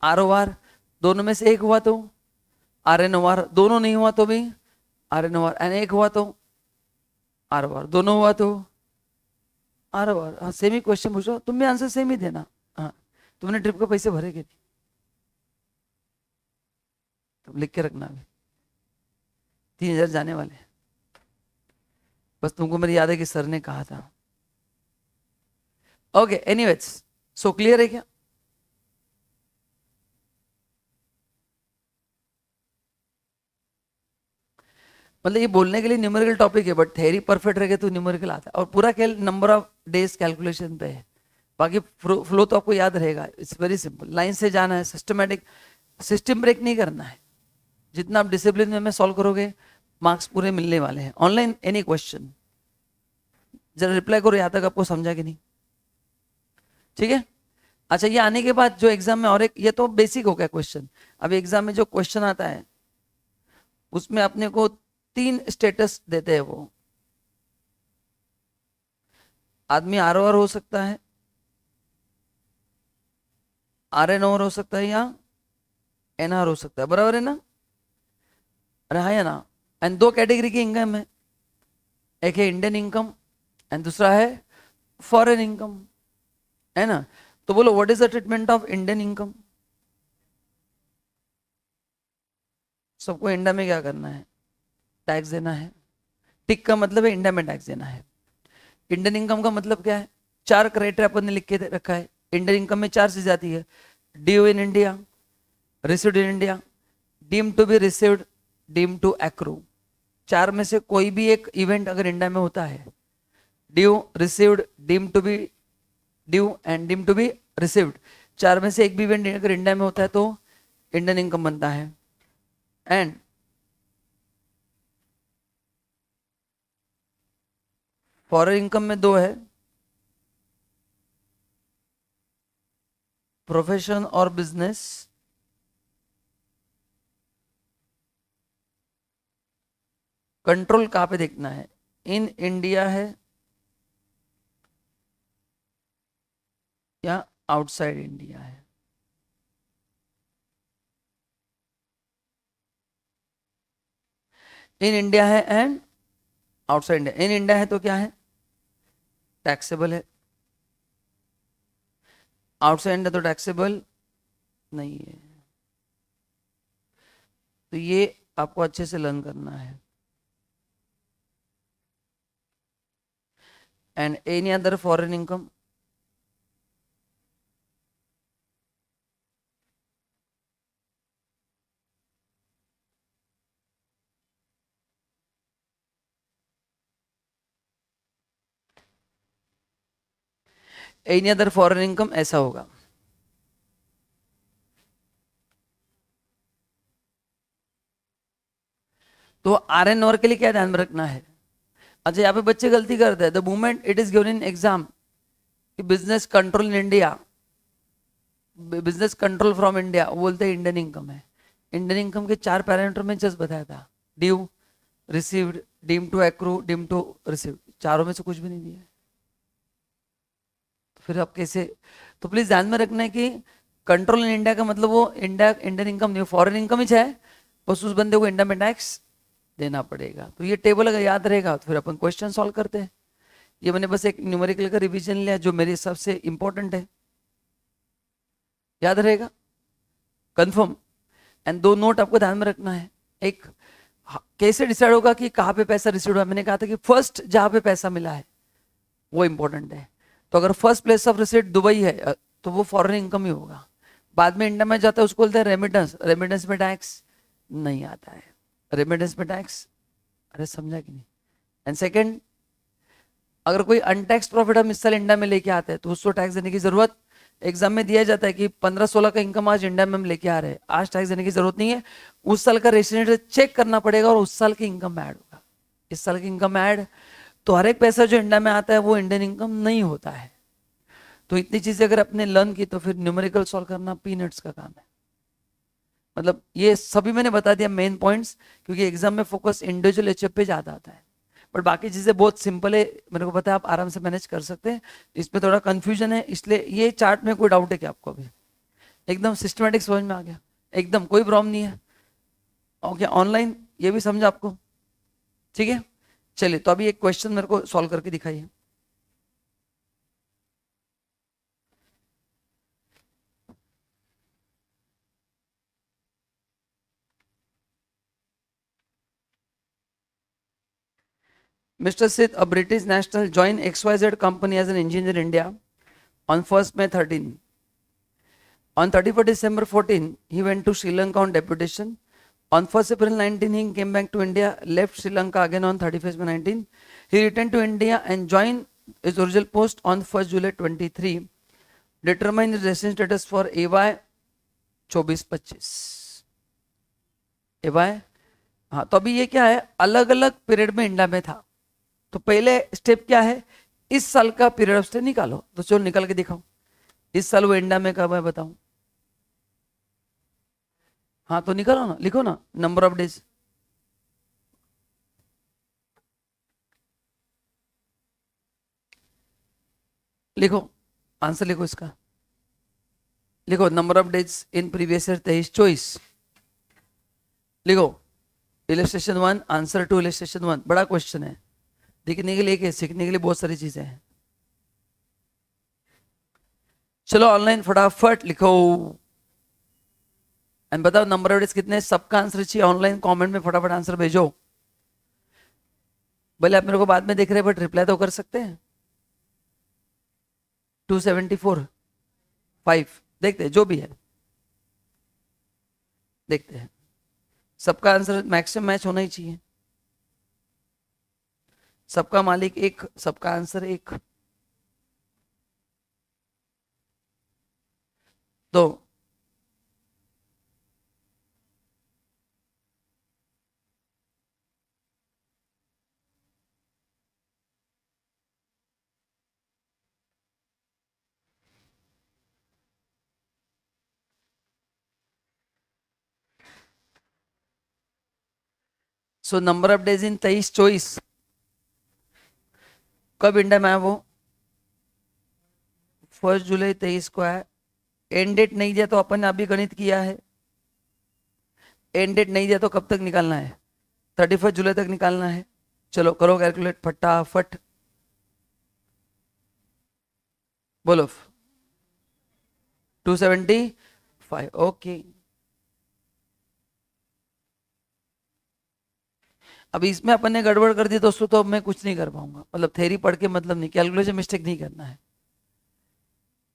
ROR, दोनों में से एक हुआ तो RNOR, दोनों नहीं हुआ तो भी RNOR, एंड एक हुआ तो ROR, दोनों हुआ तो ROR। हाँ सेम ही क्वेश्चन पूछो, तुम भी आंसर सेम ही देना। हाँ तुमने ट्रिप के पैसे भरे के नहीं, तुम लिख के रखना, अभी 3,000 जाने वाले, बस तुमको मेरी याद है कि सर ने कहा था। ओके एनीवेज, सो क्लियर है क्या? मतलब ये बोलने के लिए न्यूमेरिकल टॉपिक है, बट थ्योरी परफेक्ट रहेगा तो न्यूमेरिकल आता है। और पूरा खेल नंबर ऑफ डेज कैलकुलेशन पे है, बाकी फ्लो तो आपको याद रहेगा। इट्स वेरी सिंपल, लाइन से जाना है, सिस्टमैटिक, सिस्टम ब्रेक नहीं करना है। जितना आप डिसिप्लिन में सॉल्व करोगे मार्क्स पूरे मिलने वाले हैं। ऑनलाइन एनी क्वेश्चन जरा रिप्लाई करो, यहाँ तक आपको समझा कि नहीं? ठीक है। अच्छा ये आने के बाद जो एग्जाम में और एक, ये तो बेसिक हो गया क्वेश्चन। अब एग्जाम में जो क्वेश्चन आता है उसमें अपने को 3 स्टेटस देते हैं। वो आदमी ROR हो सकता है, RN ओवर हो सकता है या NR हो सकता है, बराबर है ना? अरे हाँ या ना? एंड दो कैटेगरी की इनकम है, एक है इंडियन इनकम एंड दूसरा है फॉरेन इनकम, है ना? तो बोलो what is the treatment of Indian income? सबको इंडिया में क्या करना है? टैक्स देना है। टिक का मतलब है इंडिया में टैक्स देना है। इंडियन इनकम का मतलब क्या है? चार क्राइटेरिया अपन ने लिख के रखा है। इंडियन इनकम में चार चीज आती है: due in India, received in India, deem to be received, deem to accrue. चार में से कोई भी एक इवेंट अगर इंडिया में होता है, due, received, deem to be due and deem to be received, चार में से एक भी इवेंट अगर इंडिया में होता है तो इंडियन इनकम बनता है। एंड फॉरेन इनकम में दो है: प्रोफेशन और बिजनेस। कंट्रोल कहाँ पे देखना है? इन इंडिया है या आउटसाइड इंडिया है? इन इंडिया है and outside India. In India है तो क्या है? टैक्सेबल है। आउटसाइड इंडिया तो टैक्सेबल नहीं है। तो ये आपको अच्छे से लर्न करना है। And any other foreign income? Any other foreign income ऐसा होगा। तो RN और के लिए क्या ध्यान में रखना है? अच्छा, यहाँ पे बच्चे गलती करते हैं। The moment it is given in exam कि business control in India, business control from India, वो बोलते हैं इंडियन इनकम है। इंडियन इनकम के चार पैरामीटर में जस्ट बताया था: due, received, deem to accrue, deem to received. चारों में से कुछ भी नहीं दिया है। तो फिर आप कैसे? तो प्लीज ध्यान में रखना है कि कंट्रोल इन इंडिया का मतलब वो इंडिया इंडियन इनकम नहीं, फॉरेन इनकम ही है, बस उस बंदे को इंडिया में टैक्स देना पड़ेगा। तो ये टेबल अगर याद रहेगा तो फिर अपन क्वेश्चन सॉल्व करते हैं। ये मैंने बस एक न्यूमेरिकल का रिवीजन लिया जो मेरे हिसाब से इंपॉर्टेंट है, याद रहेगा कंफर्म। एंड दो नोट आपको ध्यान में रखना है। एक, कैसे डिसाइड होगा कि कहाँ पे पैसा रिसीव हुआ? मैंने कहा था कि फर्स्ट जहाँ पे पैसा मिला है वो इंपॉर्टेंट है। तो अगर first place of receipt Dubai है तो वो फॉरेन इनकम ही होगा। बाद में इंडिया में जाता है उसको बोलते हैं रेमिटेंस। रेमिटेंस में टैक्स नहीं आता है। रेमिटेंस में टैक्स, अरे समझा कि नहीं? एंड सेकेंड, अगर कोई अनटैक्स प्रॉफिट हम इस साल इंडिया में लेके आते हैं तो उसको टैक्स देने की जरूरत, एग्जाम में दिया जाता है कि 15-16 का इनकम आज इंडिया में हम लेके आ रहे हैं, आज टैक्स देने की जरूरत नहीं है। उस साल का रेसिडेंट चेक करना पड़ेगा और उस साल की इनकम ऐड होगा। इस साल की इनकम ऐड, तो हर एक पैसा जो इंडिया में आता है वो इंडियन इनकम नहीं होता है। तो इतनी चीजें अगर अपने लर्न की तो फिर न्यूमेरिकल सॉल्व करना पीनट्स का काम है। मतलब ये सभी मैंने बता दिया मेन पॉइंट्स, क्योंकि एग्जाम में फोकस इंडिविजुअल एचएफ पे ज्यादा आता है। बट बाकी चीजें बहुत सिंपल है, मेरे को पता है आप आराम से मैनेज कर सकते हैं। इसमें थोड़ा कंफ्यूजन है, इसलिए ये चार्ट में कोई डाउट है क्या आपको? अभी एकदम सिस्टमेटिक समझ में आ गया? एकदम कोई प्रॉब्लम नहीं है? ओके, ऑनलाइन ये भी समझा आपको? ठीक है, चलिए तो अभी एक क्वेश्चन मेरे को सॉल्व करके दिखाइए। Mr. Sid, a British national, joined XYZ company as an engineer in India on 1st May 13. On 31st December 14, he went to Sri Lanka on deputation. On 1st April 19, he came back to India, left Sri Lanka again on 31st May 19. He returned to India and joined his original post on 1st July 23. Determine his resident status for AY 24-25. AY, हाँ, तो अभी ये क्या है, अलग अलग period में India में था। तो पहले स्टेप क्या है, इस साल का पीरियड ऑफ स्टे निकालो। तो चलो निकाल के दिखाओ, इस साल वो इंडिया में कब है बताऊं? हाँ तो निकालो ना, लिखो ना नंबर ऑफ डेज। लिखो, आंसर लिखो इसका, लिखो number of days in previous year 23-24। लिखो इलस्ट्रेशन 1 आंसर टू इलस्ट्रेशन 1। बड़ा क्वेश्चन है, दिखने के लिए क्या, सीखने के लिए बहुत सारी चीजें हैं। चलो ऑनलाइन फटाफट लिखो एंड बताओ नंबर ऑफ डेज कितने। सबका आंसर चाहिए ऑनलाइन, कमेंट में फटाफट आंसर भेजो। भले आप मेरे को बाद में देख रहे हैं बट रिप्लाई तो कर सकते हैं। 274 5 देखते हैं जो भी है, देखते हैं। सबका आंसर मैक्सिमम मैच होना ही चाहिए। सबका मालिक एक, सबका आंसर एक। दो। So number of days in 23-24 कब इंडिया में है वो? 1 जुलाई 23 को है। एंड डेट नहीं दिया तो अपन ने अभी गणित किया है। एंड डेट नहीं दिया तो कब तक निकालना है? 31 जुलाई तक निकालना है। चलो करो कैलकुलेट फटाफट, बोलो। 275 ओके। अभी इसमें अपन ने गड़बड़ कर दी दोस्तों तो अब मैं कुछ नहीं कर पाऊंगा, मतलब थेरी पढ़ के मतलब नहीं, कैलकुलेशन मिस्टेक नहीं करना है।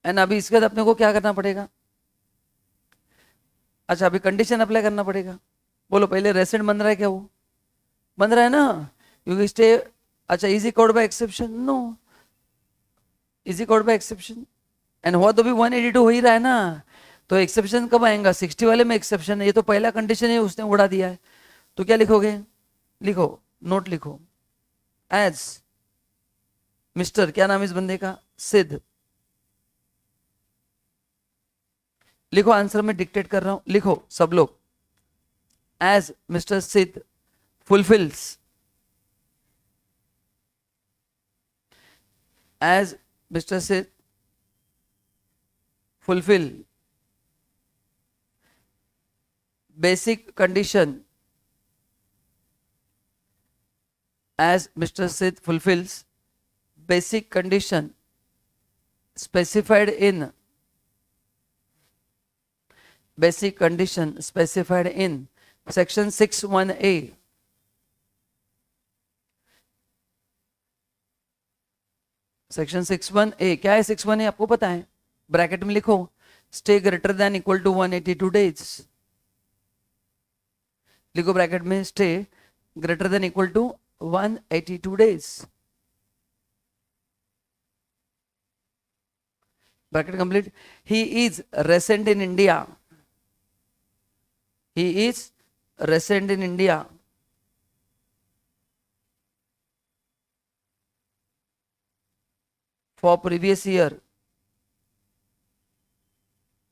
एंड अभी इसके बाद अपने को क्या करना पड़ेगा? अच्छा अभी कंडीशन अप्लाई करना पड़ेगा। बोलो पहले रेसेंट बन रहा है क्या? वो बन रहा है ना, क्योंकि स्टे। अच्छा easy code by exception, no easy code by exception. End हुआ तो भी 182 हो ही रहा है ना, तो एक्सेप्शन कब आएगा? 60 वाले में एक्सेप्शन है, ये तो पहला कंडीशन है उसने उड़ा दिया है। तो क्या लिखोगे? लिखो, नोट लिखो। एज मिस्टर, क्या नाम है इस बंदे का? सिद्ध। लिखो आंसर में डिक्टेट कर रहा हूं, लिखो सब लोग। एज मिस्टर सिद्ध फुलफिल्स, एज मिस्टर सिद्ध fulfill basic condition, as Mr. Sid fulfills basic condition specified in section 61A। Section 61A क्या है? 61A आपको पता है, ब्रैकेट में लिखो stay greater than equal to 182 days. लिखो ब्रैकेट में stay greater than equal to 182 days. Bracket complete. He is resident in India, he is resident in India for previous year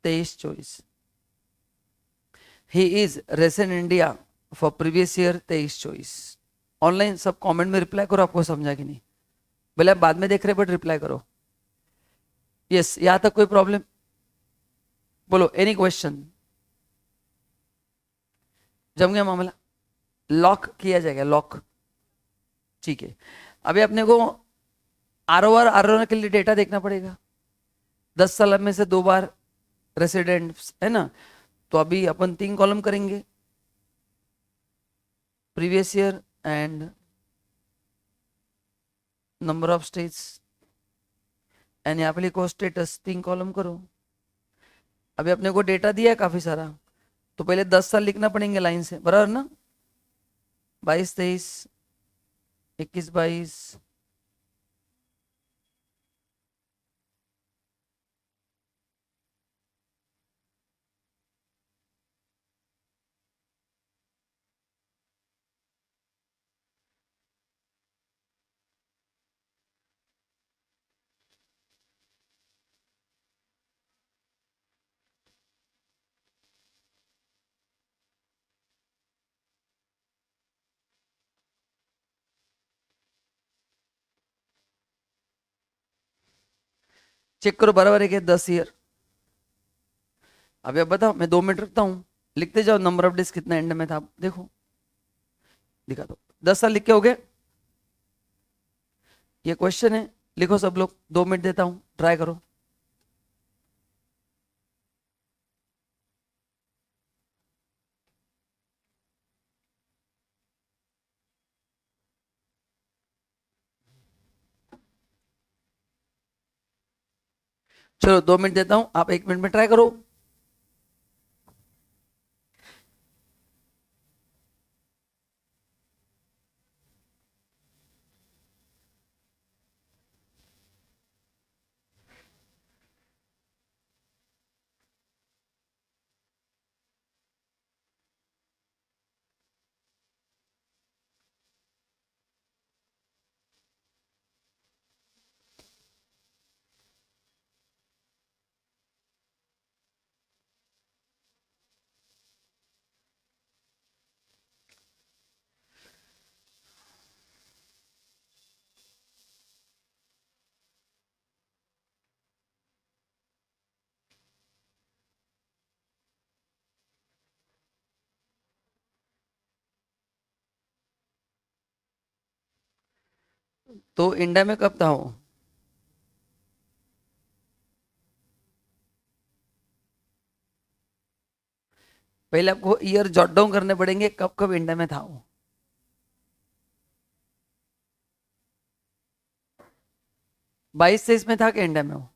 23-24। He is resident in India for previous year 23-24। Online सब comment में reply करो, आपको समझा कि नहीं? भले आप बाद में देख रहे बट रिप्लाई करो। यस यहां तक कोई प्रॉब्लम? बोलो एनी क्वेश्चन? जम गया मामला, लॉक किया जाएगा, लॉक। ठीक है, अभी अपने को आर के लिए डेटा देखना पड़ेगा। 10 साल में से 2 बार रेसिडेंट्स है ना, तो अभी अपन 3 कॉलम करेंगे, previous year and number of states, and यहाँ पे लिखो स्टेटस, 3 कॉलम करो। अभी अपने को डेटा दिया है काफी सारा, तो पहले 10 साल लिखना पड़ेंगे लाइन से, बराबर ना? 22-23, 21-22, चेक करो बराबर है क्या? 10 ईयर अभी अब बताओ, मैं 2 मिनट रखता हूँ, लिखते जाओ नंबर ऑफ डेज कितना एंड में था, आप देखो, दिखा दो। 10 साल लिख के हो गए? ये क्वेश्चन है, लिखो सब लोग, 2 मिनट देता हूँ, ट्राई करो। चलो 2 मिनट देता हूँ, आप 1 मिनट में ट्राई करो। तो इंडिया में कब था वो? पहले आपको ईयर जॉट डाउन करने पड़ेंगे, कब कब इंडिया में था वो। 22-23 में था क्या इंडिया में वो?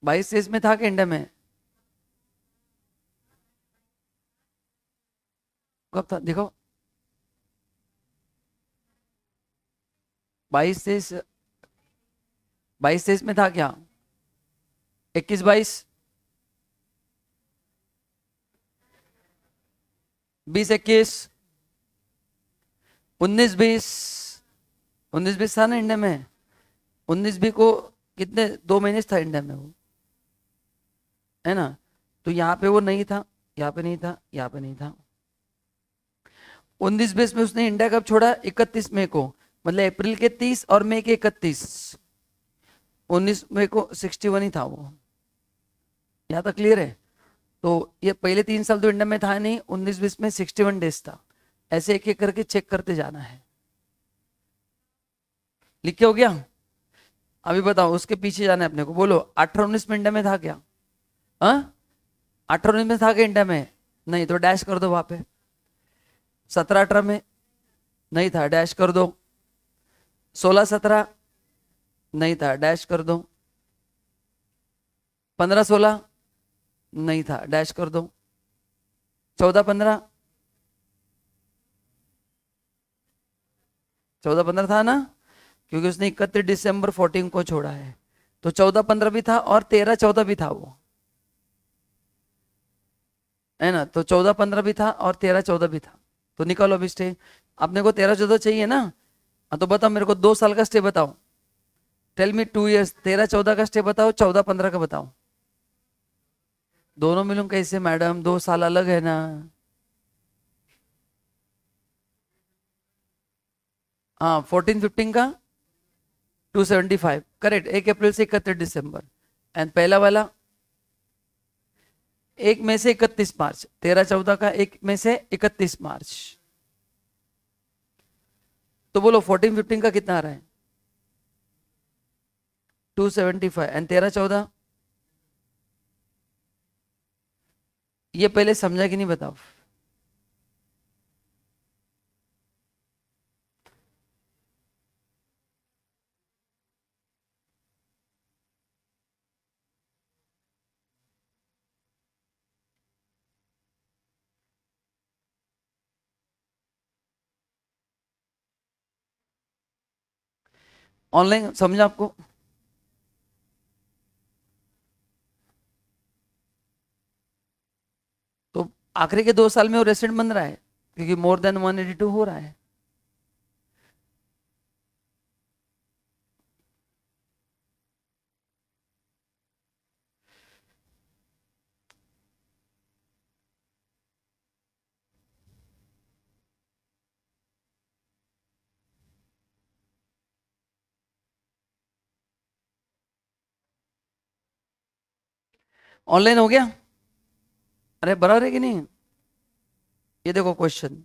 22-23 में था क्या इंडिया में? कब था देखो, 22-23, 22-23 में था क्या? 21-22, 20-21, 19-20, 19-20 था ना इंडिया में। 19-20 को कितने 2 महीने था इंडिया में वो, है ना? तो यहाँ पे वो नहीं था, यहाँ पे नहीं था, यहाँ पे नहीं था। 19-20 में उसने इंडिया कब छोड़ा? 31 मई को, मतलब अप्रैल के 30 और मई के 31। 19 मई को 61 ही था वो। यहाँ तक क्लियर है? तो ये पहले 3 साल तो इंडिया में था नहीं, 19-20 में 61 डेज था। ऐसे एक एक करके चेक करते जाना है। लिख के हो गया? अभी बताओ, उसके पीछे जाना है अपने को, बोलो 18-19 में इंडिया में था क्या? हाँ, 18-19 में था क्या इंडिया में? नहीं तो डैश कर दो वहां पे। 17-18 में नहीं था, डैश कर दो। 16-17 नहीं था, डैश कर दो। 15-16 नहीं था, डैश कर दो। 14-15, 14-15 था ना, क्योंकि उसने 31 दिसंबर 14 को छोड़ा है। तो 14-15 भी था और 13-14 भी था वो, है ना? तो 14-15 भी था और 13-14 भी था। तो निकालो अभी स्टे। अपने को 13-14 चाहिए ना? हाँ तो बताओ मेरे को, 2 साल का स्टे बताओ। टेल मी 2 इयर्स, 13-14 का स्टे बताओ, 14-15 का बताओ। दोनों मिलूं कैसे मैडम, 2 साल अलग है ना। हाँ, 14-15 का 275 करेक्ट, 1 अप्रैल से 31 दिसंबर। एंड पहला वाला 1 मई से 31 मार्च, 13-14 का 1 मई से 31 मार्च। तो बोलो 14-15 का कितना आ रहा है? 275। एंड 13-14, ये पहले समझा कि नहीं बताओ? ऑनलाइन समझा आपको? तो आखिरी के 2 साल में वो रेसिडेंट बन रहा है, क्योंकि मोर देन 182 हो रहा है। ऑनलाइन हो गया? अरे बराबर है कि नहीं? ये देखो क्वेश्चन।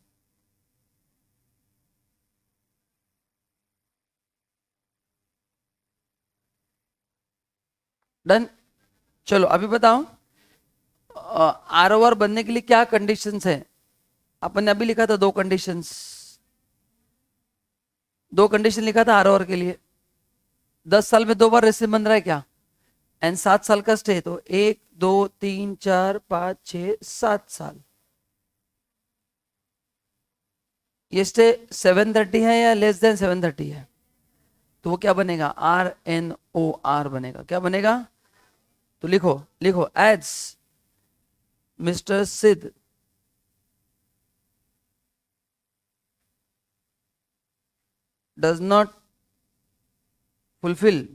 डन। चलो अभी बताओ, आर ओ आर बनने के लिए क्या कंडीशंस है? अपन ने अभी लिखा था दो कंडीशंस। दो कंडीशन लिखा था आर ओ आर के लिए। 10 साल में 2 बार रेसिडेंट बन रहा है क्या? एंड 7 साल का स्टे, तो 1 2 3 4 5 6 7 साल। ये स्टे 730 है या लेस देन 730 है? तो वो क्या बनेगा? RNOR बनेगा। क्या बनेगा? तो लिखो, लिखो एज मिस्टर सिद्ध does not fulfil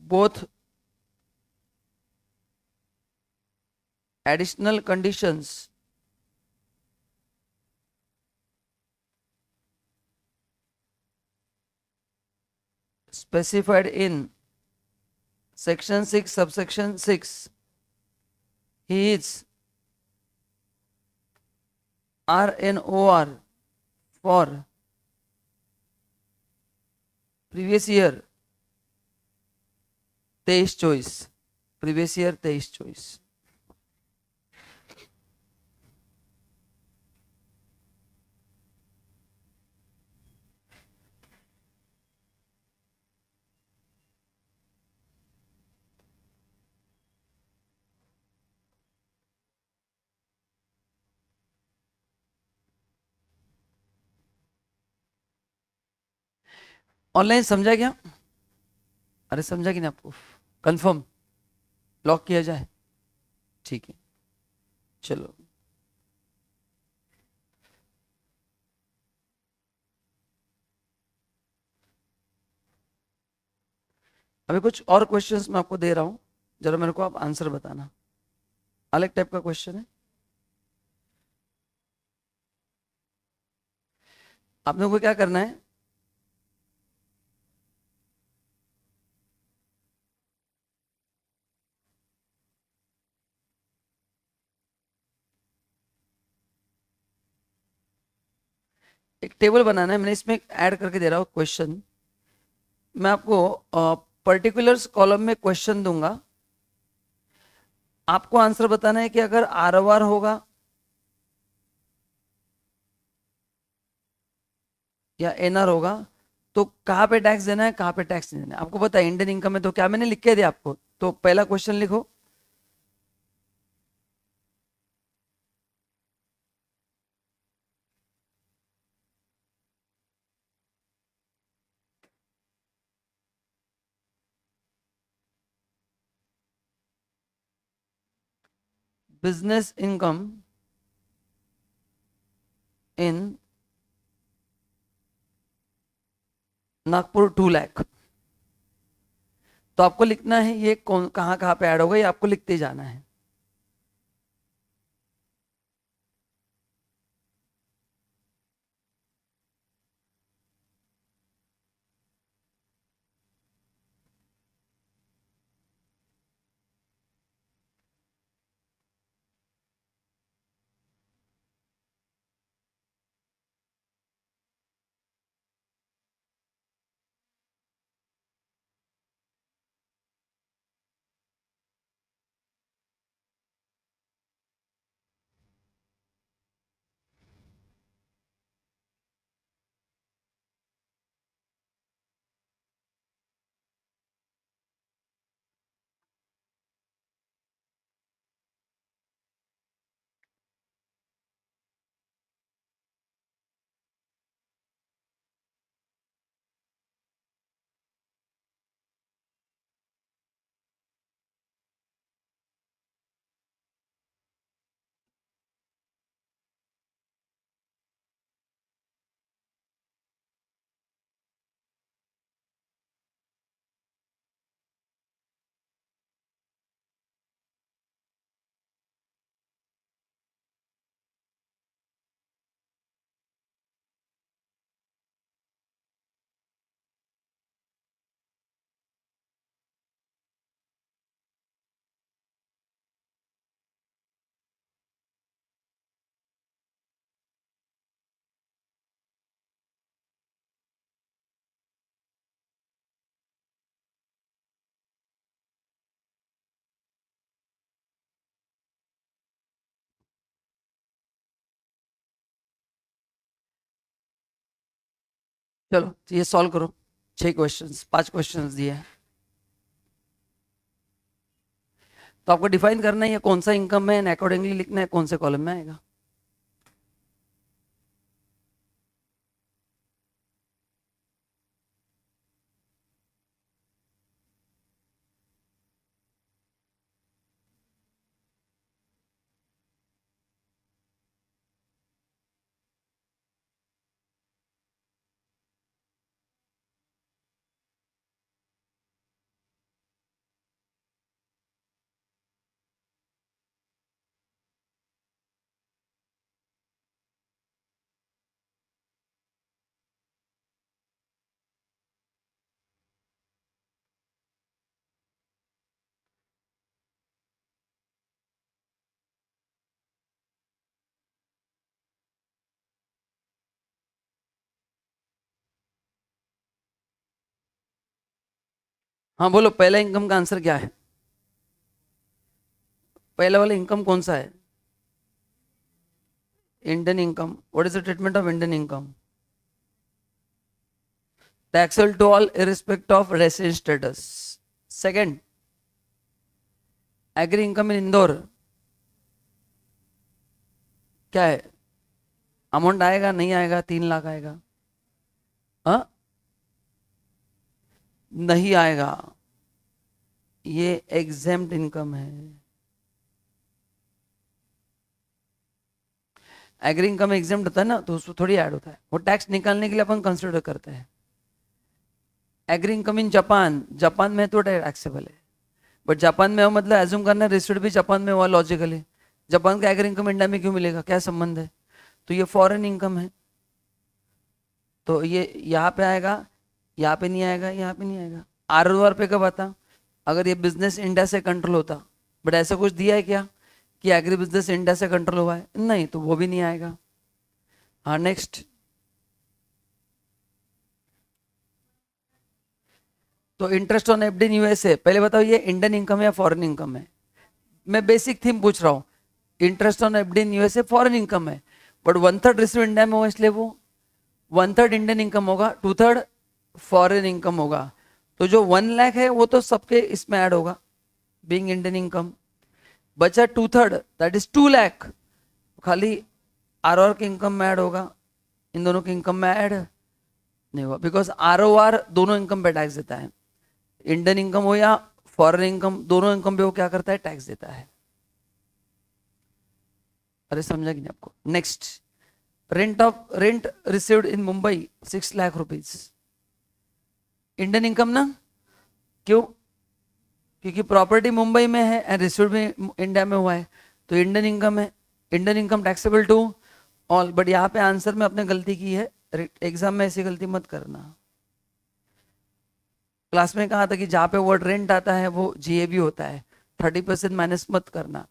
both additional conditions specified in section 6 subsection 6, he is RNOR for previous year 23 choice, previous year 23 choice। Online समझा क्या? अरे समझा कि नहीं आपको? कंफर्म? लॉक किया जाए? ठीक है, चलो। अभी कुछ और क्वेश्चंस मैं आपको दे रहा हूं, जरा मेरे को आप आंसर बताना। अलग टाइप का क्वेश्चन है। आप लोगों को क्या करना है, एक टेबल बनाना है। मैंने इसमें ऐड करके दे रहा हूँ क्वेश्चन। मैं आपको पर्टिकुलर्स कॉलम में क्वेश्चन दूंगा, आपको आंसर बताना है कि अगर आर ओ आर होगा या एनआर होगा तो कहाँ पे टैक्स देना है, कहाँ पे टैक्स नहीं देना है। आपको पता है इंडियन इनकम है, तो क्या मैंने लिख के दिया आपको? तो पहला क्वेश्चन लिखो, business income in Nagpur 2 lakh. तो आपको लिखना है ये कौन कहाँ कहाँ पे ऐड होगा, ये आपको लिखते जाना है। चलो तो ये सॉल्व करो, 6 क्वेश्चंस, 5 क्वेश्चंस दिए हैं। तो आपको डिफाइन करना है ये कौन सा इनकम है, अकॉर्डिंगली लिखना है कौन से कॉलम में आएगा। हाँ बोलो, पहला इनकम का आंसर क्या है? पहला वाला इनकम कौन सा है? Indian income. What is the treatment of Indian income? Taxable to all irrespective of resident status. Second, agri income in Indore क्या है? अमाउंट आएगा नहीं आएगा? 3 लाख आएगा? हाँ, नहीं आएगा, ये एग्जेम्प्ट इनकम है। एग्री इनकम एग्जेम्प्ट होता है ना, तो उसमें थोड़ी ऐड होता है, वो टैक्स निकालने के लिए अपन कंसिडर करते हैं। Agri income in Japan, Japan में तो टैक्सेबल है, बट जापान में हो मतलब एज्यूम करना रजिस्टर्ड भी जापान में हुआ लॉजिकली। जापान का एग्री इनकम इंडिया में क्यों मिलेगा, क्या संबंध है? तो ये फॉरेन इनकम है, तो ये यहाँ पे आएगा, यहाँ पे नहीं आएगा, यहाँ पे नहीं आएगा। ROR पे कब आता? अगर ये बिजनेस इंडिया से कंट्रोल होता, बट ऐसा कुछ दिया है क्या कि एग्री बिजनेस इंडिया से कंट्रोल हुआ है? नहीं, तो वो भी नहीं आएगा। हाँ नेक्स्ट। तो interest on FD in USA, पहले बताओ ये इंडियन इनकम है या फॉरेन इनकम है? मैं बेसिक थीम पूछ रहा हूँ। Interest on FD in USA foreign income है, बट 1/3 रिसीव इंडिया में हुआ, इसलिए वो 1/3 इंडियन इनकम होगा, 2/3 फॉरेन इनकम होगा। तो जो 1 लाख है वो तो सबके इसमें ऐड होगा, बीइंग इंडियन इनकम। बचा 2/3, दैट इज 2 लाख, खाली ROR की इनकम में ऐड होगा, इन दोनों की इनकम में ऐड नहीं हुआ, बिकॉज ROR दोनों इनकम पे टैक्स देता है। इंडियन इनकम हो या फॉरेन इनकम, दोनों इनकम पे वो क्या करता है, टैक्स देता है। अरे समझा कि नहीं आपको? Next, rent received in Mumbai 6 lakh rupees, Indian income ना? क्यों? क्योंकि प्रॉपर्टी मुंबई में है एंड रिसीव्ड भी इंडिया में हुआ है, तो इंडियन इनकम है। Indian income taxable to all, but यहाँ पे आंसर में अपने गलती की है, एग्जाम में ऐसी गलती मत करना। क्लास में कहा था कि जहाँ पे वर्ड रेंट आता है वो GAB होता है, 30% माइनस मत करना।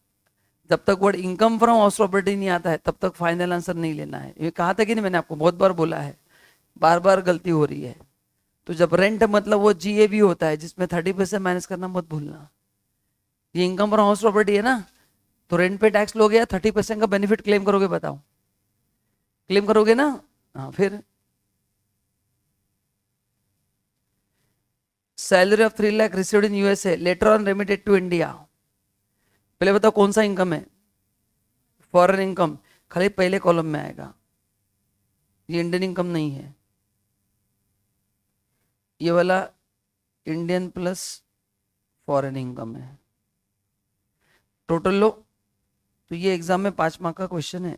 जब तक word income from house property नहीं आता है तब तक फाइनल आंसर नहीं लेना है, ये कहा था कि नहीं? मैंने आपको बहुत बार बोला है, बार बार गलती हो रही है। तो जब रेंट मतलब वो GAB होता है जिसमें 30% माइनस करना मत भूलना। ये इनकम फ्रॉम हाउस प्रॉपर्टी है ना, तो रेंट पे टैक्स लोगे या 30% का बेनिफिट क्लेम करोगे? बताओ, क्लेम करोगे ना? हाँ फिर salary of 3 lakh received in USA later on remitted to India, पहले बताओ कौन सा इनकम है? फॉरेन इनकम, खाली पहले कॉलम में आएगा, ये इंडियन इनकम नहीं है। ये वाला इंडियन प्लस फॉरेन इनकम है, टोटल लो। तो ये एग्जाम में 5 मार्क का क्वेश्चन है।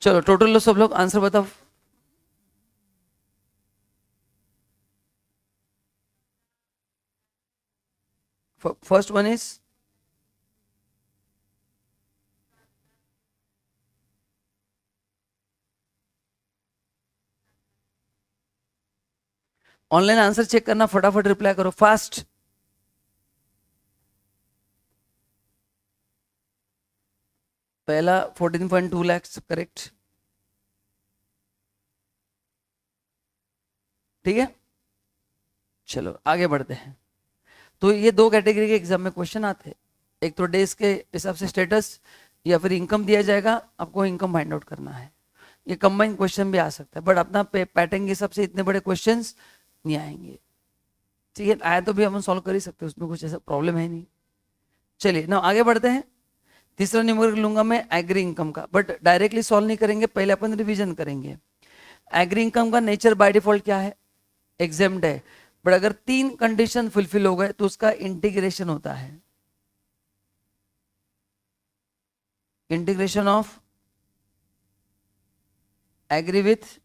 चलो टोटल लो सब लोग, आंसर बताओ। First one is online answer check करना, फटाफट रिप्लाई करो फास्ट। पहला 14.2 लाख करेक्ट, ठीक है। चलो आगे बढ़ते हैं। तो ये दो कैटेगरी के एग्जाम में क्वेश्चन आते हैं, एक तो डेज के हिसाब से स्टेटस, या फिर इनकम दिया जाएगा, आपको इनकम फाइंड आउट करना है। ये कंबाइंड क्वेश्चन भी आ सकता है, बट अपना पैटर्न के हिसाब से इतने बड़े क्वेश्चंस नहीं आएंगे। ठीक है, आया तो भी हम सॉल्व कर ही सकते हैं, उसमें कुछ ऐसा प्रॉब्लम है नहीं। चलिए ना आगे बढ़ते हैं। तीसरा न्यूमेरिकल लूंगा मैं एग्री इनकम का, बट डायरेक्टली सॉल्व नहीं करेंगे, पहले अपन रिवीजन करेंगे। एग्री इनकम का नेचर बाय डिफॉल्ट क्या है? एग्जेम्प्ट है, बट अगर 3 कंडीशन फुलफिल हो गए तो उसका इंटीग्रेशन होता है। Integration of agri with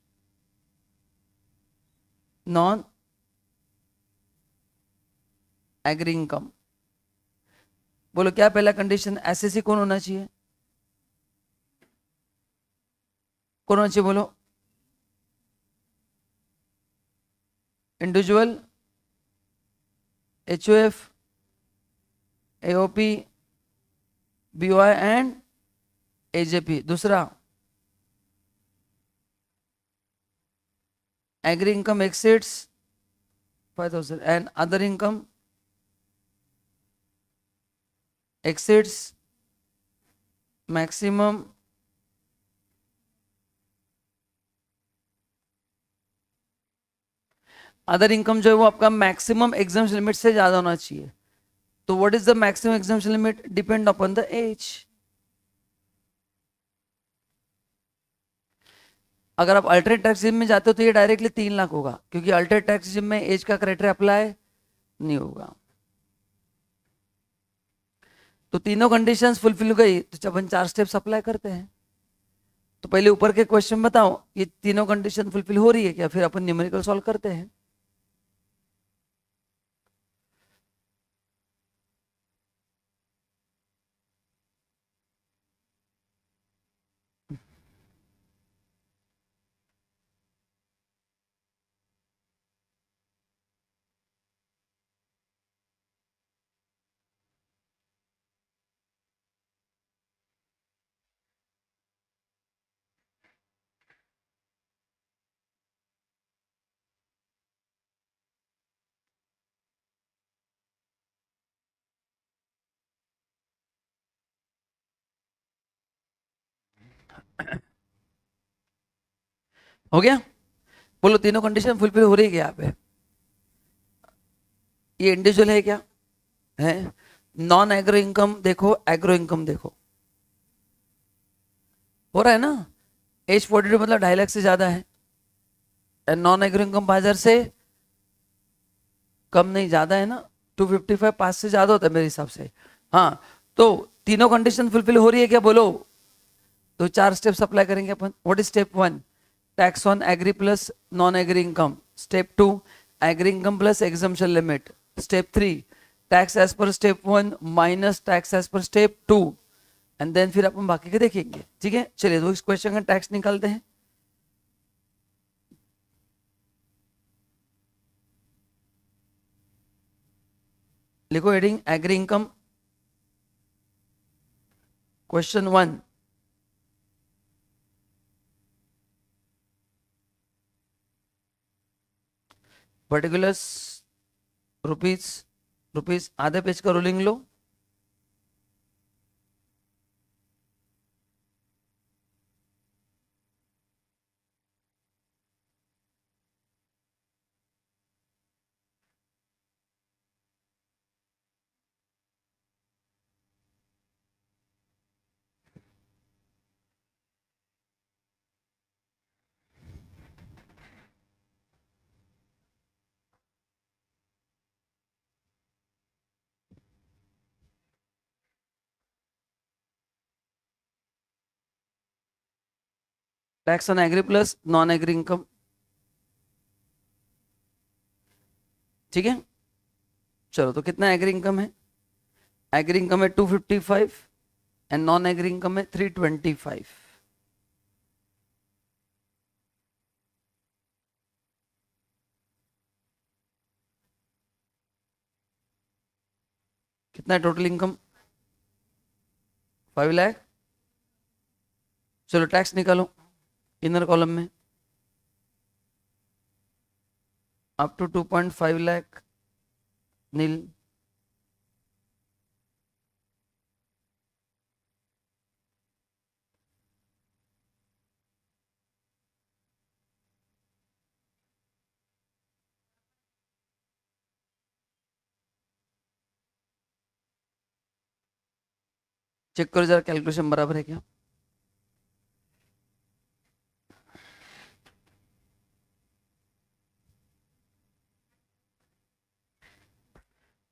non agri income. बोलो क्या पहला कंडीशन? एसएससी कौन होना चाहिए? कौन होना चाहिए बोलो? Individual, HUF, AOP, BOI and AJP. दूसरा agri income exceeds 5,000 and other income exceeds maximum other income जो है वो आपका मैक्सिमम एग्जाम्शन लिमिट से ज्यादा होना चाहिए। तो what is the maximum exemption limit? Depend upon the age. अगर आप अल्टरनेट टैक्स रिजिम में जाते हो तो ये डायरेक्टली 3 लाख होगा, क्योंकि अल्टरनेट टैक्स रिजिम में एज का क्राइटेरिया अप्लाई नहीं होगा। तो तीनों कंडीशंस फुलफिल हो गई तो अपन 4 स्टेप्स अप्लाई करते हैं। तो पहले ऊपर के क्वेश्चन बताओ, ये तीनों कंडीशन फुलफिल हो रही है क्या? फिर अपन न्यूमेरिकल सॉल्व करते हैं। हो गया? बोलो तीनों कंडीशन फुलफिल हो रही है क्या यहाँ पे? ये इंडिविजुअल है क्या? है। नॉन एग्रो इनकम देखो, एग्रो इनकम देखो, हो रहा है ना? एज 42 मतलब 2.5 लाख से ज्यादा है, एंड नॉन एग्रो इनकम 5,000 से कम नहीं, ज्यादा है ना? 255 5 से ज्यादा होता है मेरे हिसाब से। हाँ, तो तीनों कंडीशन फुलफिल हो रही है क्या बोलो? तो 4 स्टेप्स अप्लाई करेंगे अपन। What is step 1? Tax on agri plus non agri income. Step 2 agri income plus exemption limit. Step 3 tax as per step 1 minus tax as per step 2, and then फिर अपन बाकी के देखेंगे। ठीक है, चलिए तो इस क्वेश्चन का टैक्स निकालते हैं। लिखो heading agri income. Question 1, particulars rupees, rupees आधे पेज का रोलिंग लो। Tax on agri plus non agri income. ठीक है, चलो तो कितना एग्री इनकम है? एग्री इनकम है 255 एंड नॉन एग्री इनकम है 325। कितना है टोटल इनकम? 5 लाख। चलो टैक्स निकालो इनर कॉलम में, up to 2.5 lakh nil, check करो जरा कैलकुलेशन बराबर है क्या।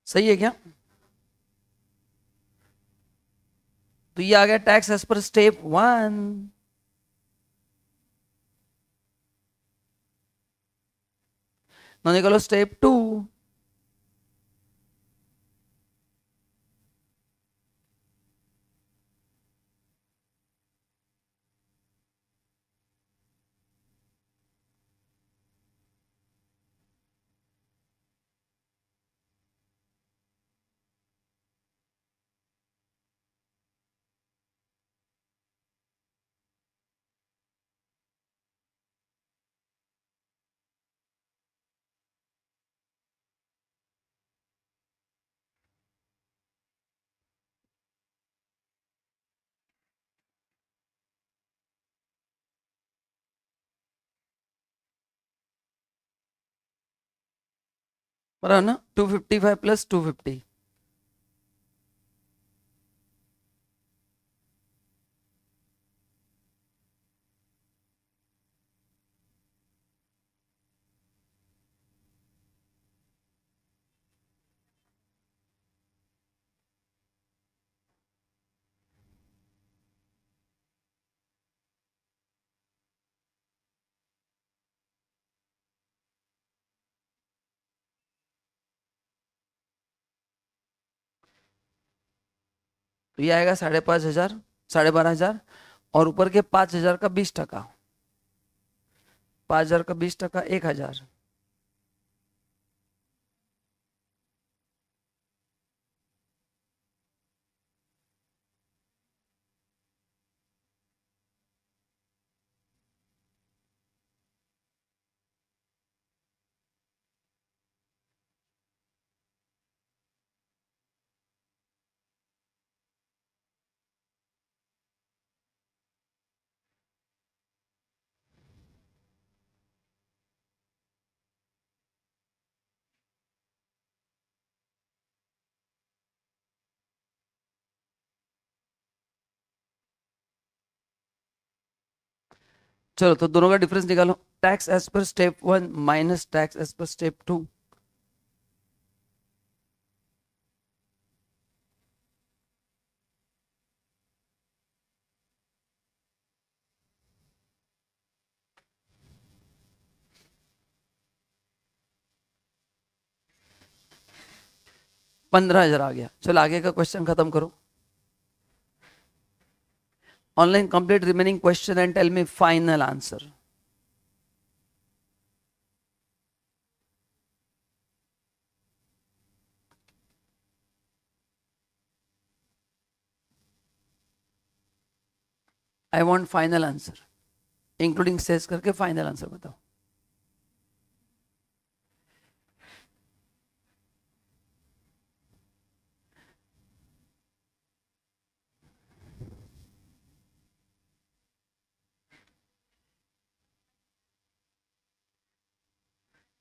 सही है क्या। तो ये आ गया टैक्स एज पर स्टेप 1। ना निकालो स्टेप 2। बराबर ना, 255 प्लस 250। तो ये आएगा 5,500, 12,500, और ऊपर के 5,000 का 20%। 5,000 का 20%, 1,000। चलो तो दोनों का डिफरेंस निकालो। Tax as per step 1 minus tax as per step 2। 15,000 आ गया। चलो आगे का क्वेश्चन खत्म करो। Online complete remaining question and tell me final answer. I want final answer, including cess करके फाइनल आंसर बताओ।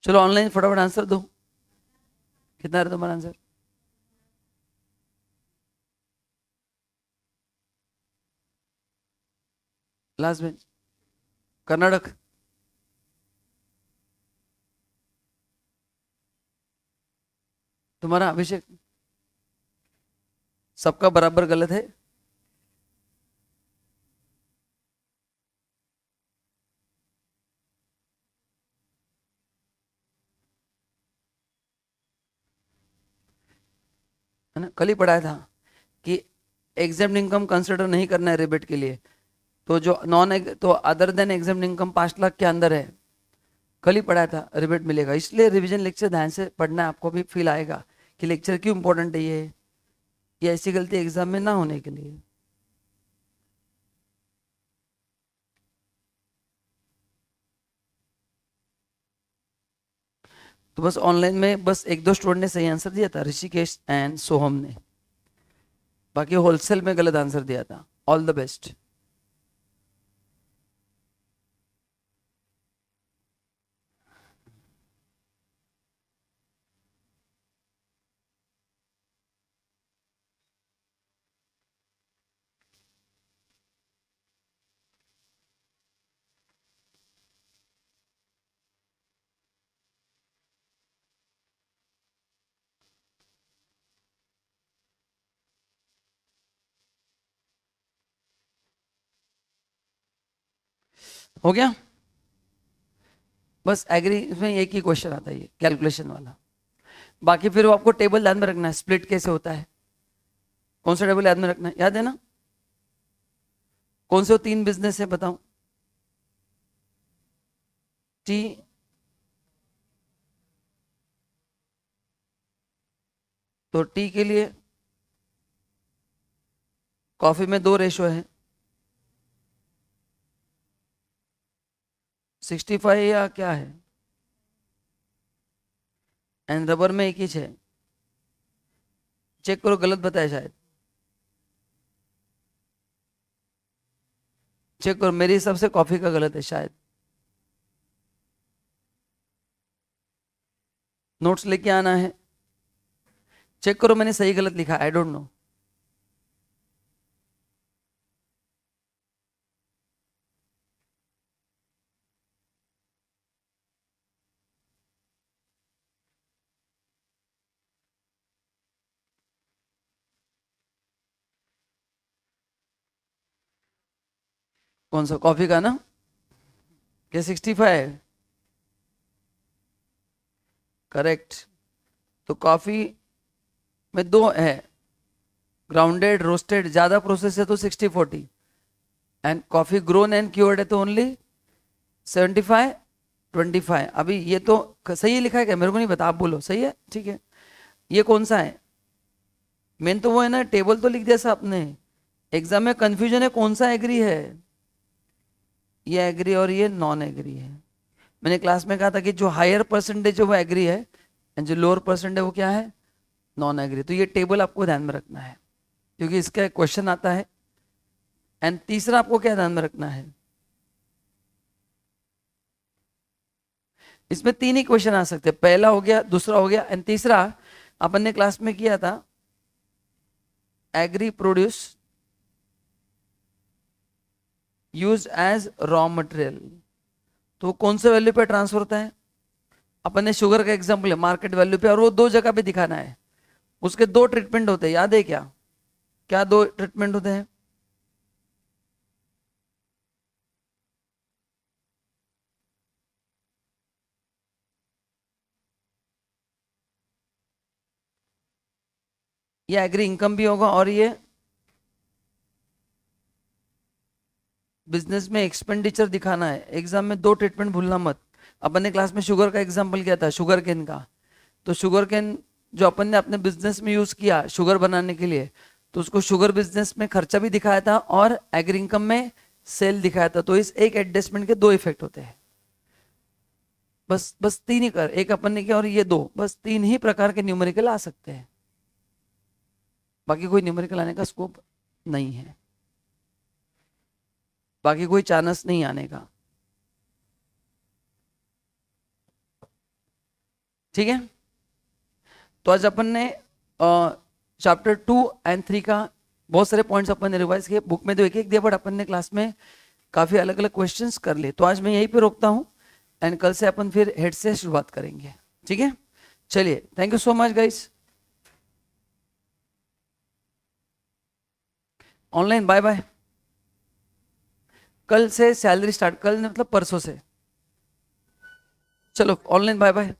चलो ऑनलाइन फटाफट आंसर दो। कितना है तुम्हारा आंसर। Last bench, Karnataka. तुम्हारा अभिषेक। सबका बराबर गलत है। है ना, कल ही पढ़ाया था कि एग्जाम इनकम कंसिडर नहीं करना है रिबेट के लिए। तो जो नॉन तो other than exam income 5 lakh के अंदर है, कल ही पढ़ाया था, रिबेट मिलेगा। इसलिए रिवीजन लेक्चर ध्यान से पढ़ना है, आपको भी फील आएगा कि लेक्चर क्यों इंपॉर्टेंट है। ये ऐसी गलती एग्जाम में ना होने के लिए। तो बस ऑनलाइन में बस एक दो स्टूडेंट ने सही आंसर दिया था, ऋषिकेश एंड सोहम ने। बाकी होलसेल में गलत आंसर दिया था। All the best. हो गया? बस एग्री में एक ही क्वेश्चन आता है, ये कैलकुलेशन वाला। बाकी फिर वो आपको टेबल ध्यान में रखना है, स्प्लिट कैसे होता है, कौन सा टेबल याद में रखना है, याद है ना? कौन से वो 3 बिजनेस है बताओ? टी, तो टी के लिए कॉफी में 2 रेशो है, 65 या क्या है, एंड रबर में 1 ही है। चेक करो, गलत बताया शायद, चेक करो, मेरे हिसाब से कॉफी का गलत है शायद। नोट्स लेके आना है, चेक करो मैंने सही गलत लिखा, आई डोंट नो। कौन सा? कॉफी का ना, क्या 65 है? करेक्ट। तो कॉफी में 2 है, ग्राउंडेड रोस्टेड, ज्यादा प्रोसेस है तो 60-40, and coffee grown and cured है तो ओनली 75-25। अभी ये तो सही लिखा है क्या? मेरे को नहीं पता, आप बोलो सही है, ठीक है। ये कौन सा है? मेन तो वो है ना, टेबल तो लिख दिया था आपने, एग्जाम में कंफ्यूजन है कौन सा एग्री है। ये एग्री और ये नॉन एग्री है। मैंने क्लास में कहा था कि जो हायर परसेंटेज है वो एग्री है, एंड जो लोअर परसेंटेज है वो क्या है? Non agree. तो ये टेबल आपको ध्यान में रखना है, क्योंकि इसका क्वेश्चन आता है। एंड तीसरा आपको क्या ध्यान में रखना है, इसमें 3 ही क्वेश्चन आ सकते हैं, पहला हो गया, दूसरा हो गया, एंड तीसरा अपन ने क्लास में किया था, agri produce use as raw material, तो वो कौन से वैल्यू पे ट्रांसफर होता है? अपन ने शुगर का एग्जांपल है, मार्केट वैल्यू पे, और वो 2 जगह पे दिखाना है। उसके 2 ट्रीटमेंट होते हैं, याद है क्या? क्या 2 ट्रीटमेंट होते हैं? ये एग्री इनकम भी होगा, और ये बिजनेस में एक्सपेंडिचर दिखाना है। एग्जाम में 2 ट्रीटमेंट भूलना मत। अपन ने क्लास में शुगर का एग्जांपल किया था, शुगर केन का। तो शुगर केन जो अपन ने अपने बिजनेस में यूज किया शुगर बनाने के लिए, तो उसको शुगर बिजनेस में खर्चा भी दिखाया था और एग्री इनकम में सेल दिखाया था। तो इस एक एडजस्टमेंट के 2 इफेक्ट होते हैं। बस बस 3 ही कर, एक अपन ने किया और ये 2, बस 3 ही प्रकार के न्यूमेरिकल आ सकते हैं, बाकी कोई न्यूमेरिकल आने का स्कोप नहीं है, बाकी कोई चांस नहीं आने का। ठीक है, तो आज अपन ने चैप्टर 2 एंड 3 का बहुत सारे पॉइंट्स अपन ने रिवाइज किए। बुक में तो एक एक दिया, बट अपन ने क्लास में काफी अलग अलग क्वेश्चंस कर लिए। तो आज मैं यहीं पे रोकता हूँ, एंड कल से अपन फिर हेड से शुरुआत करेंगे। ठीक है, चलिए, thank you so much guys. Online bye bye. कल से सैलरी स्टार्ट, कल मतलब परसों से। चलो ऑनलाइन बाय बाय।